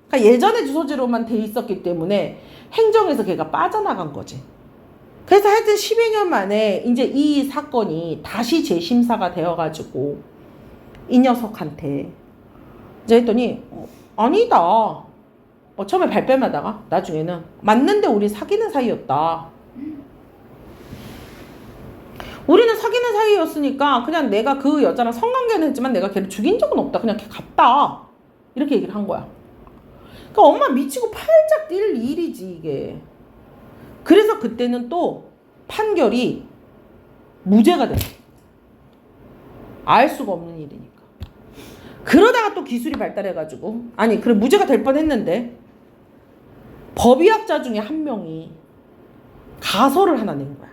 그러니까 예전의 주소지로만 돼 있었기 때문에 행정에서 걔가 빠져나간 거지. 그래서 하여튼 10여 년 만에 이제 이 사건이 다시 재심사가 되어가지고 이 녀석한테 이제 했더니 아니다. 처음에 발뺌하다가 나중에는 맞는데 우리 사귀는 사이였다. 우리는 사귀는 사이였으니까 그냥 내가 그 여자랑 성관계는 했지만 내가 걔를 죽인 적은 없다. 그냥 걔 갔다. 이렇게 얘기를 한 거야. 그러니까 엄마 미치고 팔짝 뛸 일이지 이게. 그래서 그때는 또 판결이 무죄가 됐어. 알 수가 없는 일이니까. 그러다가 또 기술이 발달해가지고, 아니 그래 무죄가 될 뻔했는데 법의학자 중에 한 명이 가설을 하나 낸 거야.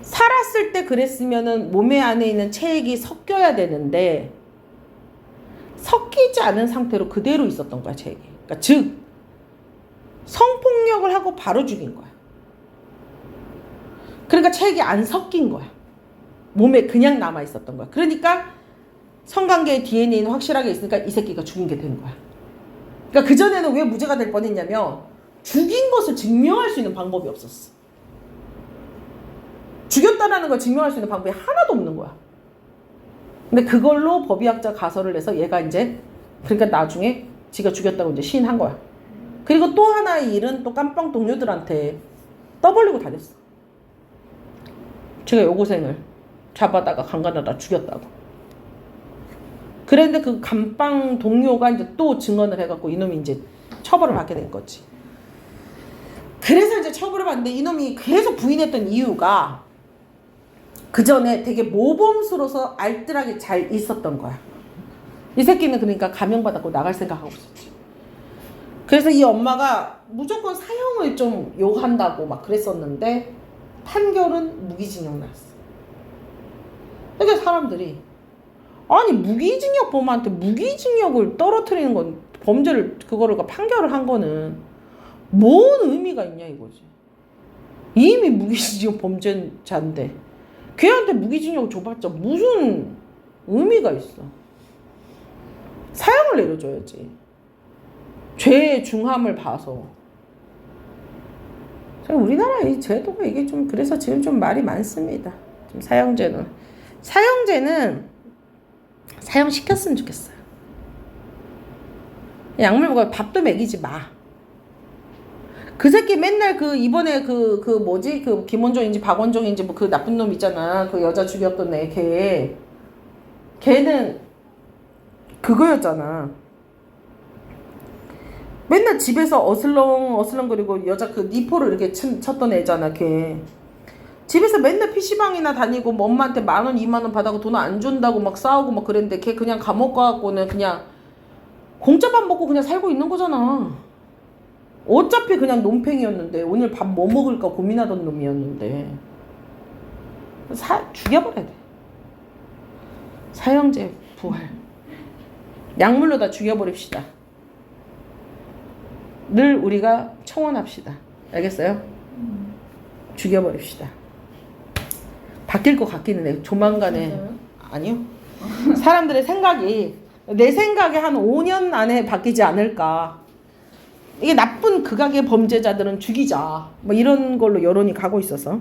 살았을 때 그랬으면은 몸에 안에 있는 체액이 섞여야 되는데 섞이지 않은 상태로 그대로 있었던 거야, 체액이. 그러니까 즉 성폭력을 하고 바로 죽인 거야. 그러니까 체액이 안 섞인 거야. 몸에 그냥 남아 있었던 거야. 그러니까 성관계의 DNA는 확실하게 있으니까 이 새끼가 죽인 게 된 거야. 그러니까 그전에는 왜 무죄가 될 뻔했냐면 죽인 것을 증명할 수 있는 방법이 없었어. 죽였다라는 걸 증명할 수 있는 방법이 하나도 없는 거야. 근데 그걸로 법의학자 가설을 내서 얘가 이제, 그러니까 나중에 지가 죽였다고 이제 시인한 거야. 그리고 또 하나의 일은 또 깜빵 동료들한테 떠벌리고 다녔어. 제가 여고생을 잡아다가 강간하다 죽였다고. 그랬는데 그 감방 동료가 이제 또 증언을 해갖고 이놈이 이제 처벌을 받게 된 거지. 그래서 이제 처벌을 받는데 이놈이 계속 부인했던 이유가 그 전에 되게 모범수로서 알뜰하게 잘 있었던 거야. 이 새끼는 그러니까 감형받았고 나갈 생각하고 있었지. 그래서 이 엄마가 무조건 사형을 좀 요한다고 막 그랬었는데 판결은 무기징역 나왔어. 그러니까 사람들이 아니 무기징역 범한테 무기징역을 떨어뜨리는 건 범죄를 그거를 판결을 한 거는 뭔 의미가 있냐 이거지. 이미 무기징역 범죄자인데 걔한테 무기징역을 줘봤자 무슨 의미가 있어. 사형을 내려줘야지. 죄의 중함을 봐서. 우리나라 이 제도가 이게 좀 그래서 지금 좀 말이 많습니다. 좀 사형제는 사형시켰으면 좋겠어요. 약물 먹어. 밥도 먹이지 마. 그 새끼 맨날 그 이번에 그 뭐지 그 김원종인지 박원종인지 뭐 그 나쁜 놈 있잖아. 그 여자 죽였던 애 걔는 그거였잖아. 맨날 집에서 어슬렁거리고 여자 그 니포를 이렇게 쳤던 애잖아. 걔 집에서 맨날 PC방이나 다니고 뭐 엄마한테 10,000원 20,000원 받아고 돈 안 준다고 막 싸우고 막 그랬는데 걔 그냥 감옥 가갖고는 그냥 공짜밥 먹고 그냥 살고 있는 거잖아. 어차피 그냥 논팽이였는데 오늘 밥 뭐 먹을까 고민하던 놈이었는데 죽여버려야 돼. 사형제 부활. 약물로 다 죽여버립시다. 늘 우리가 청원합시다. 알겠어요? 죽여버립시다. 바뀔 것 같기는 해. 조만간에. 진짜요? 아니요. 사람들의 생각이 내 생각에 한 5년 안에 바뀌지 않을까. 이게 나쁜 극악의 범죄자들은 죽이자. 뭐 이런 걸로 여론이 가고 있어서.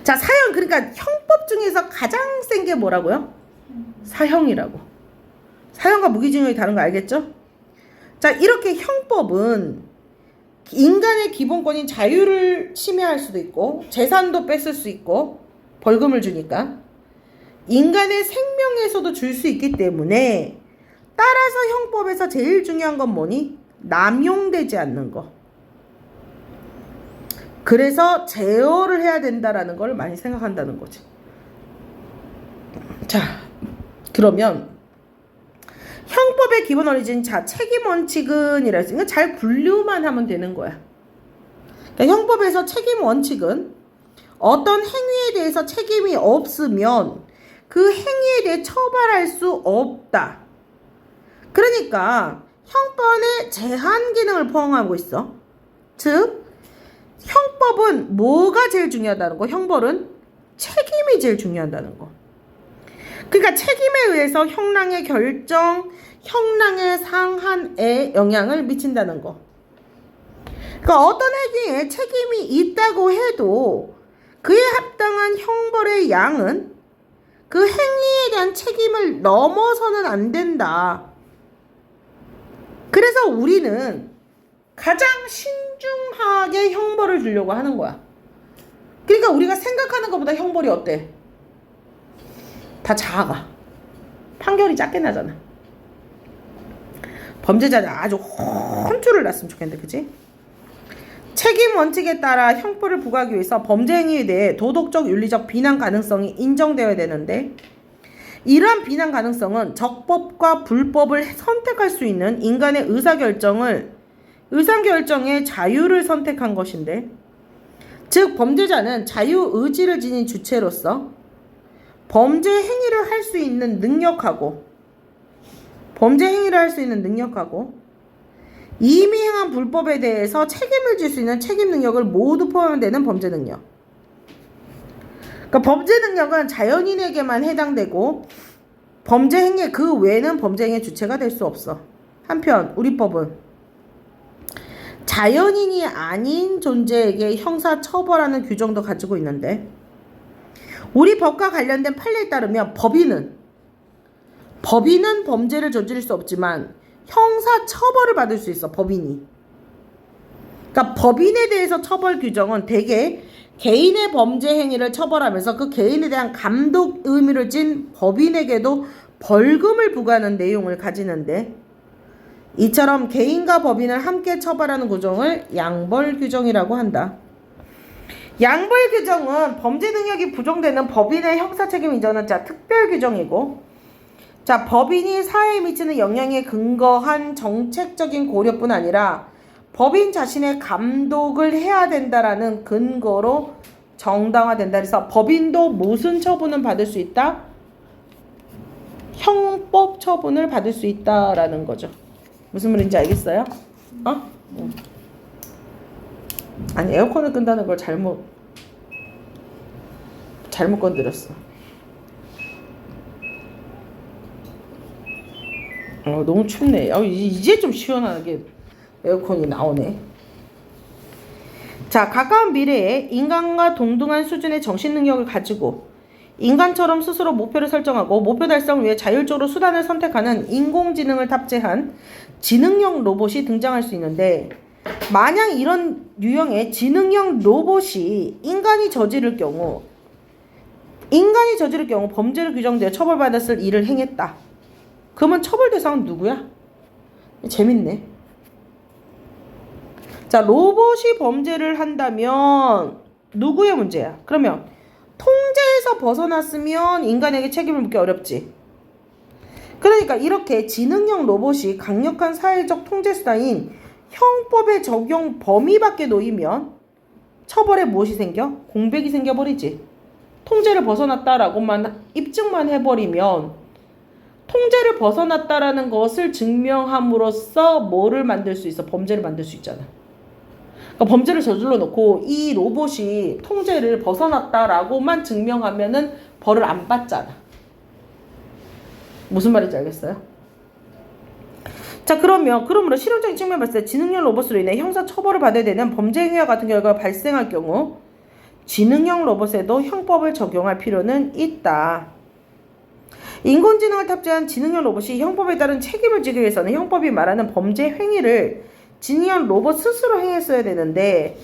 자, 사형. 그러니까 형법 중에서 가장 센 게 뭐라고요? 사형이라고. 사형과 무기징역이 다른 거 알겠죠? 자, 이렇게 형법은 인간의 기본권인 자유를 침해할 수도 있고 재산도 뺏을 수 있고 벌금을 주니까 인간의 생명에서도 줄 수 있기 때문에 따라서 형법에서 제일 중요한 건 뭐니? 남용되지 않는 거. 그래서 제어를 해야 된다라는 걸 많이 생각한다는 거지. 자, 그러면 형법의 기본 원리진 자 책임 원칙은 이라 했으니까 잘 분류만 하면 되는 거야. 그러니까 형법에서 책임 원칙은 어떤 행위에 대해서 책임이 없으면 그 행위에 대해 처벌할 수 없다. 그러니까 형법의 제한 기능을 포함하고 있어. 즉 형법은 뭐가 제일 중요하다는 거? 형벌은 책임이 제일 중요하다는 거. 그러니까 책임에 의해서 형량의 결정, 형량의 상한에 영향을 미친다는 거. 그러니까 어떤 행위에 책임이 있다고 해도 그에 합당한 형벌의 양은 그 행위에 대한 책임을 넘어서는 안 된다. 그래서 우리는 가장 신중하게 형벌을 주려고 하는 거야. 그러니까 우리가 생각하는 것보다 형벌이 어때? 다 작아. 판결이 작게 나잖아. 범죄자는 아주 혼쭐을 났으면 좋겠는데, 그치? 책임 원칙에 따라 형벌을 부과하기 위해서 범죄 행위에 대해 도덕적, 윤리적 비난 가능성이 인정되어야 되는데 이러한 비난 가능성은 적법과 불법을 선택할 수 있는 인간의 의사결정의 자유를 선택한 것인데, 즉 범죄자는 자유의지를 지닌 주체로서 범죄 행위를 할 수 있는 능력하고 이미 행한 불법에 대해서 책임을 질 수 있는 책임 능력을 모두 포함되는 범죄 능력. 그러니까 범죄 능력은 자연인에게만 해당되고 범죄 행위 그 외에는 범죄 행위의 주체가 될 수 없어. 한편 우리 법은 자연인이 아닌 존재에게 형사 처벌하는 규정도 가지고 있는데 우리 법과 관련된 판례에 따르면 법인은 범죄를 저지를 수 없지만 형사 처벌을 받을 수 있어. 법인이. 그러니까 법인에 대해서 처벌 규정은 대개 개인의 범죄 행위를 처벌하면서 그 개인에 대한 감독 의무를 진 법인에게도 벌금을 부과하는 내용을 가지는데 이처럼 개인과 법인을 함께 처벌하는 규정을 양벌 규정이라고 한다. 양벌 규정은 범죄 능력이 부정되는 법인의 형사 책임 인정은 특별 규정이고 법인이 사회에 미치는 영향에 근거한 정책적인 고려뿐 아니라 법인 자신의 감독을 해야 된다라는 근거로 정당화된다. 그래서 법인도 무슨 처분을 받을 수 있다? 형법 처분을 받을 수 있다라는 거죠. 무슨 말인지 알겠어요? 아니 에어컨을 끈다는 걸 잘못 건드렸어. 너무 춥네. 이제 좀 시원하게 에어컨이 나오네. 자, 가까운 미래에 인간과 동등한 수준의 정신 능력을 가지고 인간처럼 스스로 목표를 설정하고 목표 달성을 위해 자율적으로 수단을 선택하는 인공지능을 탑재한 지능형 로봇이 등장할 수 있는데 만약 이런 유형의 지능형 로봇이 인간이 저지를 경우 범죄를 규정되어 처벌받았을 일을 행했다. 그러면 처벌 대상은 누구야? 재밌네. 자, 로봇이 범죄를 한다면 누구의 문제야? 그러면 통제에서 벗어났으면 인간에게 책임을 묻기 어렵지. 그러니까 이렇게 지능형 로봇이 강력한 사회적 통제 수단인 형법의 적용 범위 밖에 놓이면 처벌에 무엇이 생겨? 공백이 생겨버리지. 통제를 벗어났다라고만 입증만 해버리면 통제를 벗어났다라는 것을 증명함으로써 뭐를 만들 수 있어? 범죄를 만들 수 있잖아. 그러니까 범죄를 저질러 놓고 이 로봇이 통제를 벗어났다라고만 증명하면은 벌을 안 받잖아. 무슨 말인지 알겠어요? 자, 그러므로 실용적인 측면 봤을 때 지능형 로봇으로 인해 형사 처벌을 받아야 되는 범죄 행위와 같은 결과가 발생할 경우 지능형 로봇에도 형법을 적용할 필요는 있다. 인공지능을 탑재한 지능형 로봇이 형법에 따른 책임을 지기 위해서는 형법이 말하는 범죄 행위를 지능형 로봇 스스로 행했어야 되는데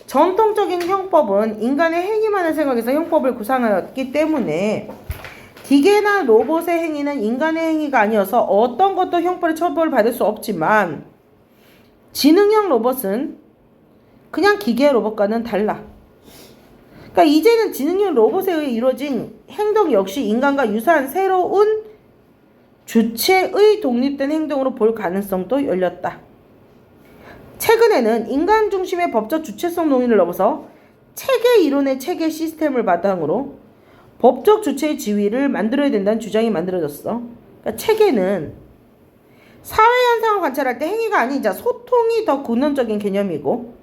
전통적인 형법은 인간의 행위만을 생각해서 형법을 구상하였기 때문에 기계나 로봇의 행위는 인간의 행위가 아니어서 어떤 것도 형벌의 처벌을 받을 수 없지만 지능형 로봇은 그냥 기계 로봇과는 달라. 그러니까 이제는 지능형 로봇에 의해 이루어진 행동 역시 인간과 유사한 새로운 주체의 독립된 행동으로 볼 가능성도 열렸다. 최근에는 인간 중심의 법적 주체성 논의를 넘어서 체계 이론의 체계 시스템을 바탕으로 법적 주체의 지위를 만들어야 된다는 주장이 만들어졌어. 그러니까 체계는 사회 현상을 관찰할 때 행위가 아닌 소통이 더 근원적인 개념이고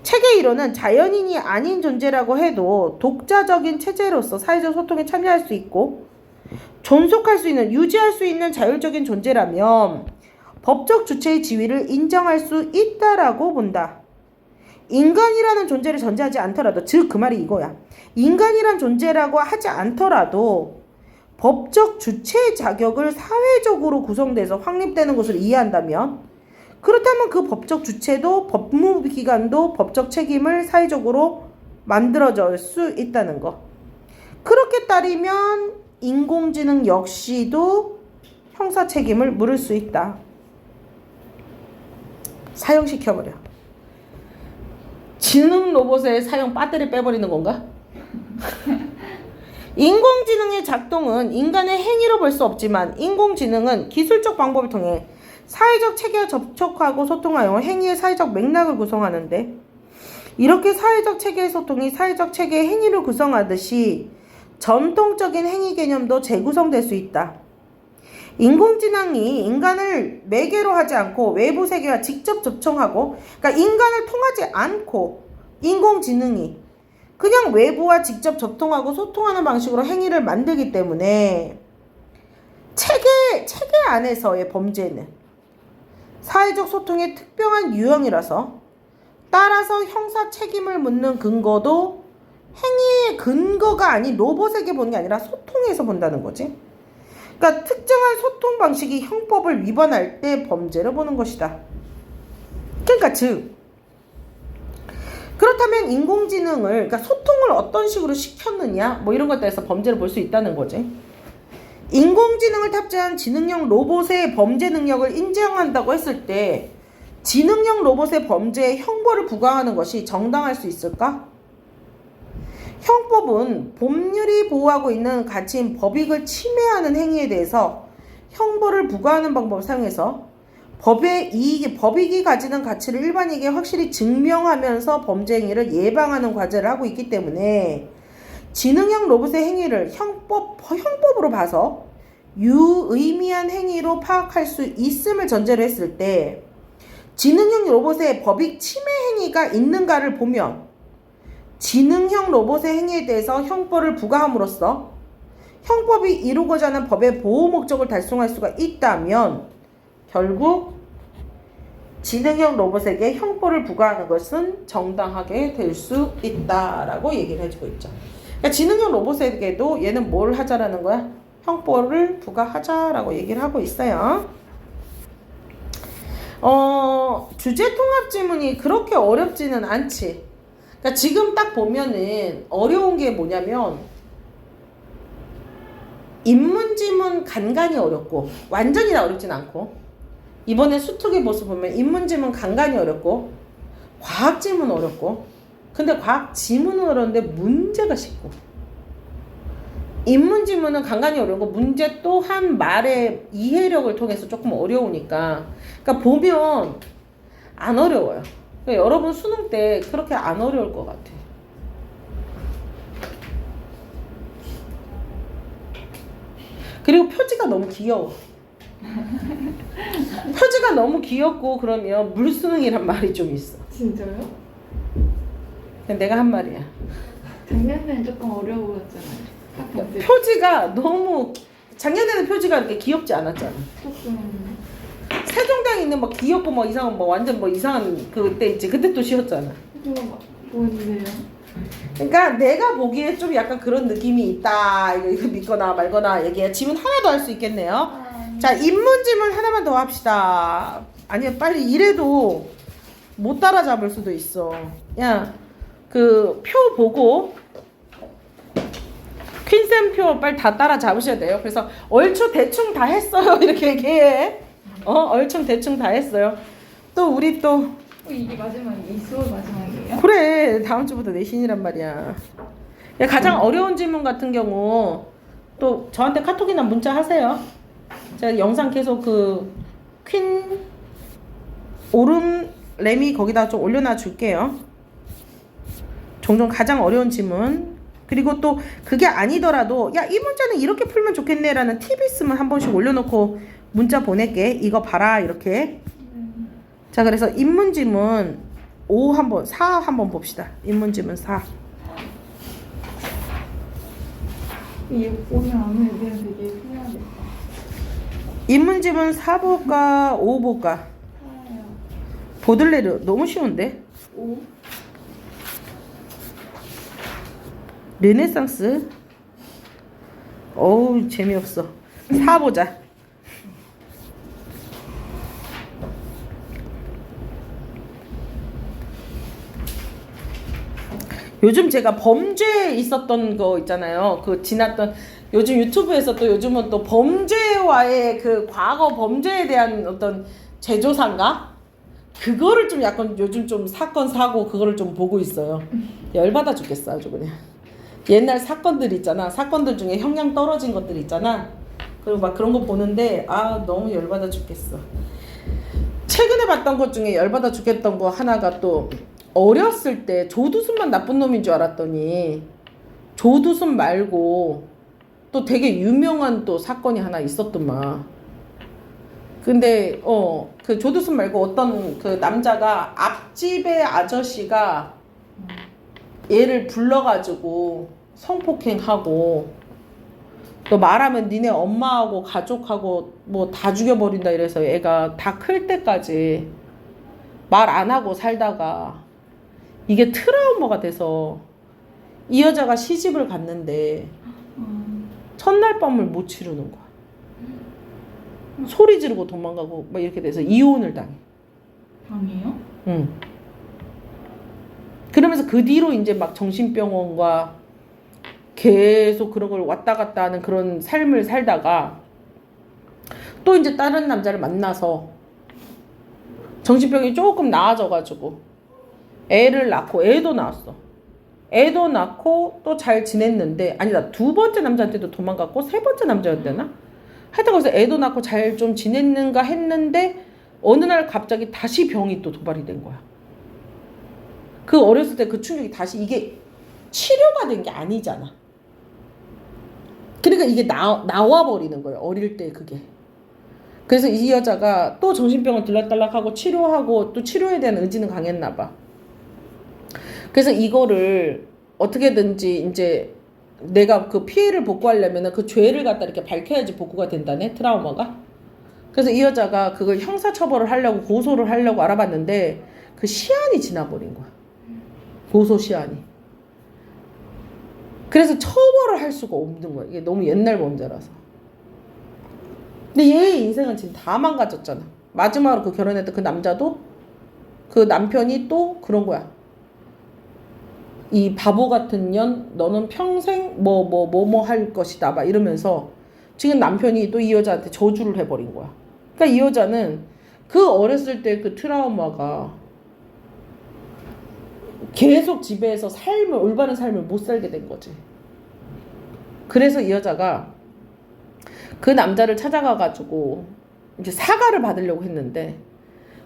체계 이론은 자연인이 아닌 존재라고 해도 독자적인 체제로서 사회적 소통에 참여할 수 있고 존속할 수 있는, 유지할 수 있는 자율적인 존재라면 법적 주체의 지위를 인정할 수 있다라고 본다. 인간이라는 존재를 전제하지 않더라도, 즉 그 말이 이거야. 인간이란 존재라고 하지 않더라도 법적 주체의 자격을 사회적으로 구성돼서 확립되는 것을 이해한다면 그렇다면 그 법적 주체도 법무기관도 법적 책임을 사회적으로 만들어줄 수 있다는 거. 그렇게 따르면 인공지능 역시도 형사 책임을 물을 수 있다. 사형시켜버려. 지능 로봇의 사형 배터리 빼버리는 건가? 인공지능의 작동은 인간의 행위로 볼 수 없지만 인공지능은 기술적 방법을 통해 사회적 체계와 접촉하고 소통하여 행위의 사회적 맥락을 구성하는데 이렇게 사회적 체계의 소통이 사회적 체계의 행위를 구성하듯이 전통적인 행위 개념도 재구성될 수 있다. 인공지능이 인간을 매개로 하지 않고 외부 세계와 직접 접촉하고, 그러니까 인간을 통하지 않고 인공지능이 그냥 외부와 직접 접통하고 소통하는 방식으로 행위를 만들기 때문에 체계 안에서의 범죄는 사회적 소통의 특별한 유형이라서 따라서 형사 책임을 묻는 근거도 행위의 근거가 아닌 로봇에게 보는 게 아니라 소통에서 본다는 거지. 그러니까 특정한 소통 방식이 형법을 위반할 때 범죄를 보는 것이다. 그러니까 그렇다면 인공지능을, 그러니까 소통을 어떤 식으로 시켰느냐 뭐 이런 것에 대해서 범죄를 볼 수 있다는 거지. 인공지능을 탑재한 지능형 로봇의 범죄 능력을 인정한다고 했을 때 지능형 로봇의 범죄에 형벌을 부과하는 것이 정당할 수 있을까? 형법은 법률이 보호하고 있는 가치인 법익을 침해하는 행위에 대해서 형벌을 부과하는 방법을 사용해서 법익이 가지는 가치를 일반인에게 확실히 증명하면서 범죄 행위를 예방하는 과제를 하고 있기 때문에 지능형 로봇의 행위를 형법으로 봐서 유의미한 행위로 파악할 수 있음을 전제로 했을 때 지능형 로봇의 법익 침해 행위가 있는가를 보면 지능형 로봇의 행위에 대해서 형벌을 부과함으로써 형법이 이루고자 하는 법의 보호 목적을 달성할 수가 있다면 결국 지능형 로봇에게 형벌을 부과하는 것은 정당하게 될 수 있다라고 얘기를 해주고 있죠. 그러니까 지능형 로봇에게도 얘는 뭘 하자라는 거야? 형벌을 부과하자라고 얘기를 하고 있어요. 주제 통합 지문이 그렇게 어렵지는 않지. 그러니까 지금 딱 보면은 어려운 게 뭐냐면 인문지문 간간이 어렵고 완전히 다 어렵진 않고 이번에 수특의 모습 보면 인문지문 간간이 어렵고 과학지문 어렵고 근데 과학지문은 어려운데 문제가 쉽고 인문지문은 간간이 어려운 문제 또한 말의 이해력을 통해서 조금 어려우니까 그러니까 보면 안 어려워요. 그러니까 여러분 수능 때 그렇게 안 어려울 것 같아. 그리고 표지가 너무 귀여워. 표지가 너무 귀엽고 그러면 물수능이란 말이 좀 있어. 진짜요? 그냥 내가 한 말이야. 작년에는 조금 어려워 보였잖아요. 표지가 너무 작년에는 표지가 이렇게 귀엽지 않았잖아. 조금 세종대왕 있는 막 귀엽고 막 이상한 뭐 완전 뭐 이상한 그때 있지. 그때 또 쉬었잖아. 그거 뭔데요? 그러니까 내가 보기에 좀 약간 그런 느낌이 있다. 이거 믿거나 말거나 얘기해. 질문 하나 더 할 수 있겠네요. 자, 인문 질문 하나만 더 합시다. 아니 빨리 이래도 못 따라잡을 수도 있어. 야, 그 표 보고 퀸센 표 빨리 다 따라잡으셔야 돼요. 그래서 얼추 대충 다 했어요. 이렇게 얘기해. 얼추 대충 다 했어요. 또 우리 또 이게 마지막이에요? 이 수업 마지막이에요? 그래, 다음 주부터 내신이란 말이야. 야, 가장 어려운 질문 같은 경우 또 저한테 카톡이나 문자 하세요. 제가 영상 계속 그 퀸 오름 레미 거기다 좀 올려놔 줄게요. 종종 가장 어려운 질문, 그리고 또 그게 아니더라도 야, 이 문제는 이렇게 풀면 좋겠네 라는 팁 있으면 한 번씩 올려놓고 문자 보낼게. 이거 봐라 이렇게. 자, 그래서 인문지문 5 한번 4 한번 봅시다. 인문지문 4. 이 오늘 안 해도 되게 편하겠다. 인문지문 4 볼까 5 볼까? 편해요. 보들레르 너무 쉬운데? 5? 르네상스. 어우 재미없어. 4 보자. 요즘 제가 범죄에 있었던 거 있잖아요. 그 지났던 요즘 유튜브에서 또 요즘은 또 범죄와의 그 과거 범죄에 대한 어떤 재조사인가? 그거를 좀 약간 요즘 좀 사건 사고 그거를 좀 보고 있어요. 열받아 죽겠어 아주 그냥. 옛날 사건들 있잖아. 사건들 중에 형량 떨어진 것들 있잖아. 그리고 막 그런 거 보는데 아 너무 열받아 죽겠어. 최근에 봤던 것 중에 열받아 죽겠던 거 하나가 또 어렸을 때 조두순만 나쁜 놈인 줄 알았더니 조두순 말고 또 되게 유명한 또 사건이 하나 있었더만. 근데 그 조두순 말고 어떤 그 남자가 앞집의 아저씨가 얘를 불러가지고 성폭행하고 또 말하면 니네 엄마하고 가족하고 뭐 다 죽여버린다 이래서 애가 다 클 때까지 말 안 하고 살다가 이게 트라우마가 돼서 이 여자가 시집을 갔는데 첫날 밤을 못 치르는 거야. 소리 지르고 도망가고 막 이렇게 돼서 이혼을 당해. 아니에요? 응. 그러면서 그 뒤로 이제 막 정신병원과 계속 그런 걸 왔다 갔다 하는 그런 삶을 살다가 또 이제 다른 남자를 만나서 정신병이 조금 나아져가지고 애를 낳고 애도 낳았어. 애도 낳고 또 잘 지냈는데 아니다 두 번째 남자한테도 도망갔고 세 번째 남자였대나? 하여튼 거기서 애도 낳고 잘 좀 지냈는가 했는데 어느 날 갑자기 다시 병이 또 도발이 된 거야. 그 어렸을 때 그 충격이 다시 이게 치료가 된 게 아니잖아. 그러니까 이게 나와 버리는 거예요. 어릴 때 그게. 그래서 이 여자가 또 정신병원 들락달락하고 치료하고 또 치료에 대한 의지는 강했나 봐. 그래서 이거를 어떻게든지 이제 내가 그 피해를 복구하려면 그 죄를 갖다 이렇게 밝혀야지 복구가 된다네, 트라우마가. 그래서 이 여자가 그걸 형사처벌을 하려고 고소를 하려고 알아봤는데 그 시한이 지나버린 거야. 고소 시한이. 그래서 처벌을 할 수가 없는 거야. 이게 너무 옛날 범죄라서. 근데 얘의 인생은 지금 다 망가졌잖아. 마지막으로 그 결혼했던 그 남자도 그 남편이 또 그런 거야. 이 바보 같은 년 너는 평생 뭐 할 것이다 막 이러면서 지금 남편이 또 이 여자한테 저주를 해버린 거야. 그러니까 이 여자는 그 어렸을 때 그 트라우마가 계속 집에서 올바른 삶을 못 살게 된 거지. 그래서 이 여자가 그 남자를 찾아가가지고 이제 사과를 받으려고 했는데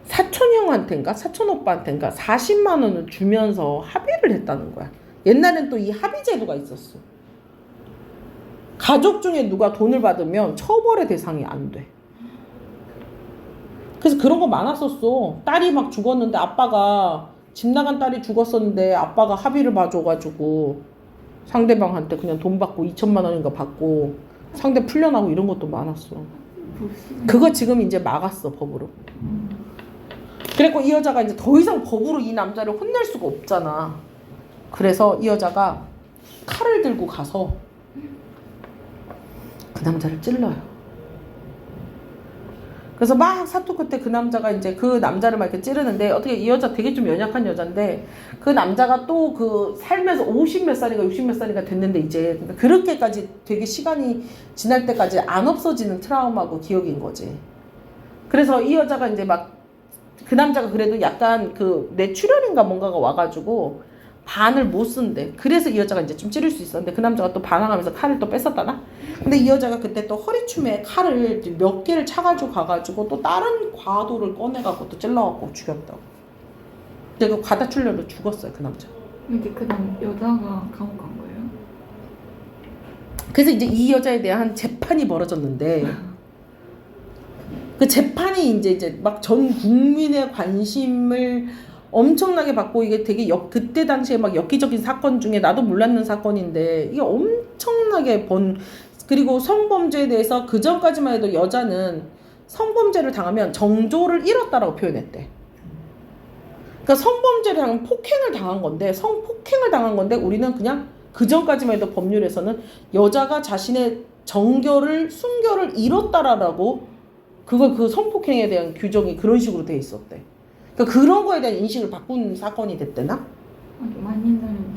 사촌 형한테인가 사촌 오빠한테인가 40만 원을 주면서 합의를 했다는 거야. 옛날엔 또 이 합의 제도가 있었어. 가족 중에 누가 돈을 받으면 처벌의 대상이 안 돼. 그래서 그런 거 많았었어. 딸이 막 죽었는데 아빠가 집 나간 딸이 죽었었는데 아빠가 합의를 봐줘가지고 상대방한테 그냥 돈 받고 2천만 원인가 받고 상대 풀려나고 이런 것도 많았어. 보시면. 그거 지금 이제 막았어, 법으로. 그래고 이 여자가 이제 더 이상 법으로 이 남자를 혼낼 수가 없잖아. 그래서 이 여자가 칼을 들고 가서 그 남자를 찔러요. 그래서 막 사토 끝에 그 남자가 이제 그 남자를 막 이렇게 찌르는데, 어떻게 이 여자 되게 좀 연약한 여잔데 그 남자가 또 그 살면서 50 몇 살인가 60 몇 살인가 됐는데 이제 그렇게까지 되게 시간이 지날 때까지 안 없어지는 트라우마고 기억인 거지. 그래서 이 여자가 이제 막 그 남자가 그래도 약간 그 뇌출혈인가 뭔가가 와가지고 반을 못 쓴대. 그래서 이 여자가 이제 좀 찌를 수 있었는데 그 남자가 또 반항하면서 칼을 또 뺐었다나? 근데 이 여자가 그때 또 허리춤에 칼을 몇 개를 차가지고 가가지고 또 다른 과도를 꺼내갖고 또 찔러갖고 죽였다고. 근데 그 과다출혈로 죽었어요, 그 남자. 이제 그다음 여자가 감옥 간 거예요? 그래서 이제 이 여자에 대한 재판이 벌어졌는데 그 재판이 이제 막 전 국민의 관심을 엄청나게 받고, 이게 되게 그때 당시에 막 엽기적인 사건 중에 나도 몰랐는 사건인데 이게 엄청나게 그리고 성범죄에 대해서 그 전까지만 해도 여자는 성범죄를 당하면 정조를 잃었다라고 표현했대. 그러니까 성범죄를 당한 폭행을 당한 건데, 성폭행을 당한 건데 우리는 그냥 그 전까지만 해도 법률에서는 여자가 자신의 순결을 잃었다라고 그 성폭행에 대한 규정이 그런 식으로 돼 있었대. 그러니까 그런 거에 대한 인식을 바꾼 사건이 됐대나? 많이 날렸네.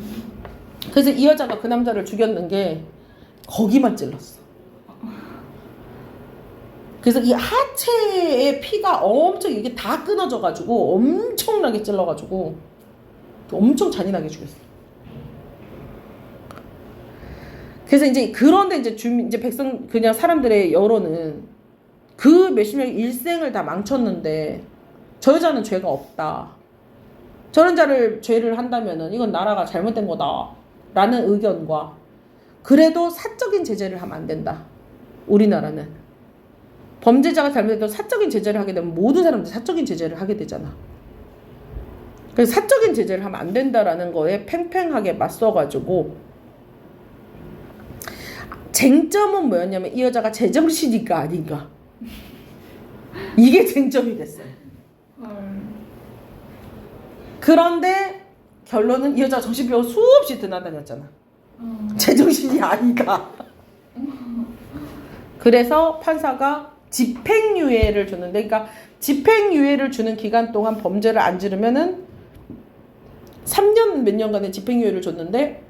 그래서 이 여자가 그 남자를 죽였는 게 거기만 찔렀어. 그래서 이 하체의 피가 엄청 이게 다 끊어져가지고 엄청나게 찔러가지고 엄청 잔인하게 죽였어. 그래서 이제 그런데 이제 이제 백성 그냥 사람들의 여론은 그 몇십 명의 일생을 다 망쳤는데 저 여자는 죄가 없다. 저런 죄를 한다면은 이건 나라가 잘못된 거다라는 의견과, 그래도 사적인 제재를 하면 안 된다. 우리나라는 범죄자가 잘못해도 사적인 제재를 하게 되면 모든 사람들이 사적인 제재를 하게 되잖아. 그래서 사적인 제재를 하면 안 된다라는 거에 팽팽하게 맞서가지고, 쟁점은 뭐였냐면 이 여자가 제정신인가 아닌가, 이게 쟁점이 됐어요. 그런데 결론은 이 여자가 정신병원 수없이 드나다녔잖아. 제정신이 아닌가. 그래서 판사가 집행유예를 줬는데, 그러니까 집행유예를 주는 기간 동안 범죄를 안 저지르면은 3년 몇 년간의 집행유예를 줬는데,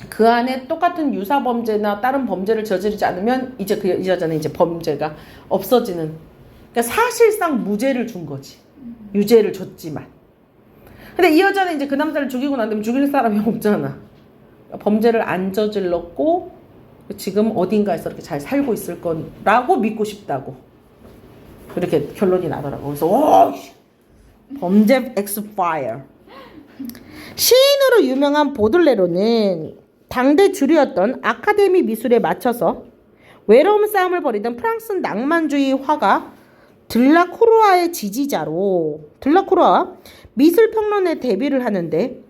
그 안에 똑같은 유사범죄나 다른 범죄를 저지르지 않으면 이제 이 여자는 이제 범죄가 없어지는. 그러니까 사실상 무죄를 준 거지. 유죄를 줬지만. 근데 이 여자는 이제 그 남자를 죽이고 난 다음에 죽일 사람이 없잖아. 범죄를 안 저질렀고 지금 어딘가에서 이렇게 잘 살고 있을 거라고 믿고 싶다고. 그렇게 결론이 나더라고. 그래서 오! 범죄 엑스파이어. 시인으로 유명한 보들레로는 당대 주류였던 아카데미 미술에 맞춰서 외로움 싸움을 벌이던 프랑스 낭만주의 화가 들라크루아의 지지자로 들라크루아 미술평론에 데뷔를 하는데,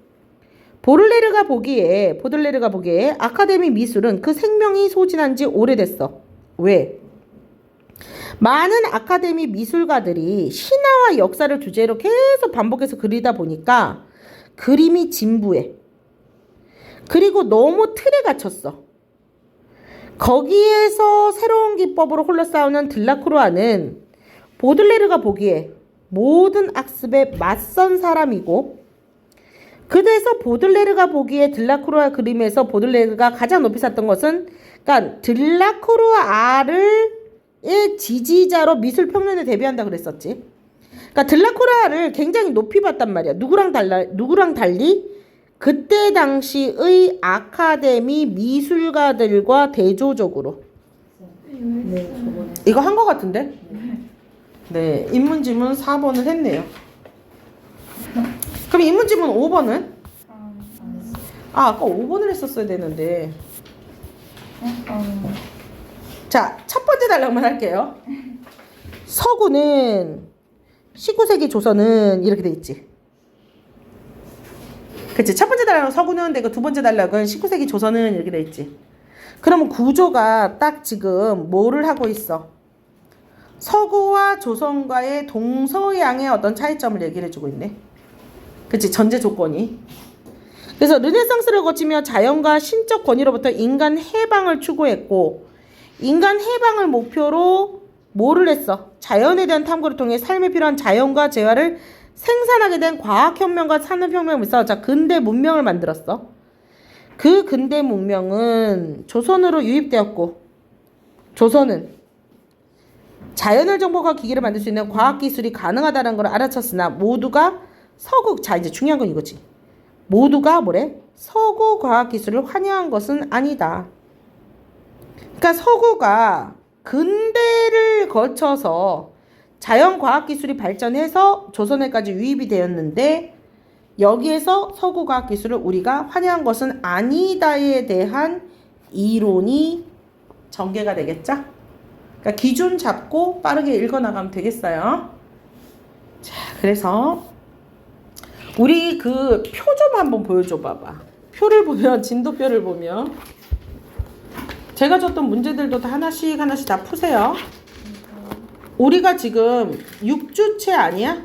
보들레르가 보기에 아카데미 미술은 그 생명이 소진한 지 오래됐어. 왜? 많은 아카데미 미술가들이 신화와 역사를 주제로 계속 반복해서 그리다 보니까 그림이 진부해. 그리고 너무 틀에 갇혔어. 거기에서 새로운 기법으로 홀로 싸우는 들라크루아는 보들레르가 보기에 모든 악습에 맞선 사람이고, 그래서 보들레르가 보기에 들라크루아 그림에서 보들레르가 가장 높이 샀던 것은, 그러니까 들라크루아를 지지자로 미술 평론에 데뷔한다 그랬었지. 그러니까 들라크루아를 굉장히 높이 봤단 말이야. 누구랑 달리 그때 당시의 아카데미 미술가들과 대조적으로. 네, 저번에. 이거 한 거 같은데? 네, 인문지문 4번을 했네요. 그럼 인문지문 5번은? 아까 5번을 했었어야 되는데. 자, 첫 번째 단락만 할게요. 서구는 19세기 조선은 이렇게 돼 있지. 그치? 첫 번째 단락은 서구는 되고 두 번째 단락은 19세기 조선은 이렇게 돼 있지. 그러면 구조가 딱 지금 뭐를 하고 있어? 서구와 조선과의 동서양의 어떤 차이점을 얘기를 해주고 있네. 그치, 전제 조건이. 그래서 르네상스를 거치며 자연과 신적 권위로부터 인간 해방을 추구했고, 인간 해방을 목표로 뭐를 했어? 자연에 대한 탐구를 통해 삶에 필요한 자연과 재화를 생산하게 된 과학혁명과 산업혁명을 있어. 자, 근대 문명을 만들었어. 그 근대 문명은 조선으로 유입되었고, 조선은 자연을 정복하고 기기를 만들 수 있는 과학기술이 가능하다는 걸 알아챘으나 모두가 서구, 자 이제 중요한 건 이거지. 모두가 뭐래? 서구 과학기술을 환영한 것은 아니다. 그러니까 서구가 근대를 거쳐서 자연 과학기술이 발전해서 조선에까지 유입이 되었는데 여기에서 서구 과학기술을 우리가 환영한 것은 아니다에 대한 이론이 전개가 되겠죠? 그러니까 기준 잡고 빠르게 읽어나가면 되겠어요. 자, 그래서 우리 그 표 좀 한번 보여줘 봐봐. 표를 보면, 진도표를 보면 제가 줬던 문제들도 다 하나씩 하나씩 다 푸세요. 우리가 지금 6주째 아니야?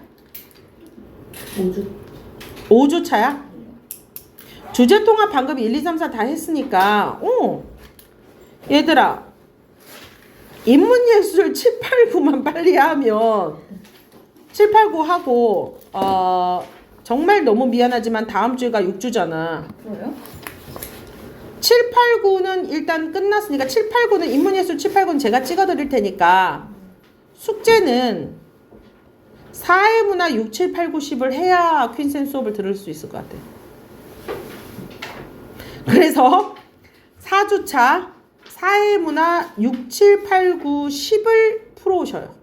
5주차야? 주제통합 방금 1, 2, 3, 4 다 했으니까 얘들아 인문예술 7, 8, 9만 빨리 하면 7, 8, 9 하고 정말 너무 미안하지만 다음 주가 6주잖아. 그래요? 7, 8, 9는 일단 끝났으니까 7, 8, 9는 인문예술 7, 8, 9는 제가 찍어드릴 테니까 숙제는 4회 문화 6, 7, 8, 9, 10을 해야 퀸센 수업을 들을 수 있을 것 같아. 그래서 4주차 4회 문화 6, 7, 8, 9, 10을 풀어오셔요.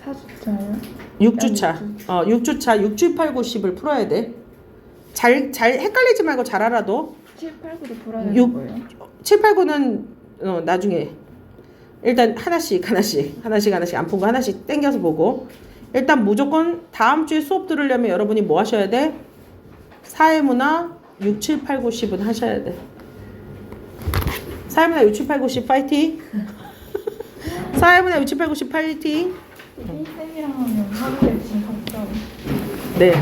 4주차요? 6주차. 6주차 6, 7, 8, 9, 10을 풀어야 돼. 잘 헷갈리지 말고 잘 알아도 7, 8, 9도 풀어야 되는 거예요? 7, 8, 9는 나중에 일단 하나씩 안 푼 거 하나씩 땡겨서 보고 일단 무조건 다음 주에 수업 들으려면 여러분이 뭐 하셔야 돼? 사회문화 6, 7, 8, 9, 10은 하셔야 돼. 사회문화 6, 7, 8, 9, 10 파이팅. 사회문화 6, 7, 8, 9, 10 파이팅. 쌤이랑 하면 하루에 지금 각자 네.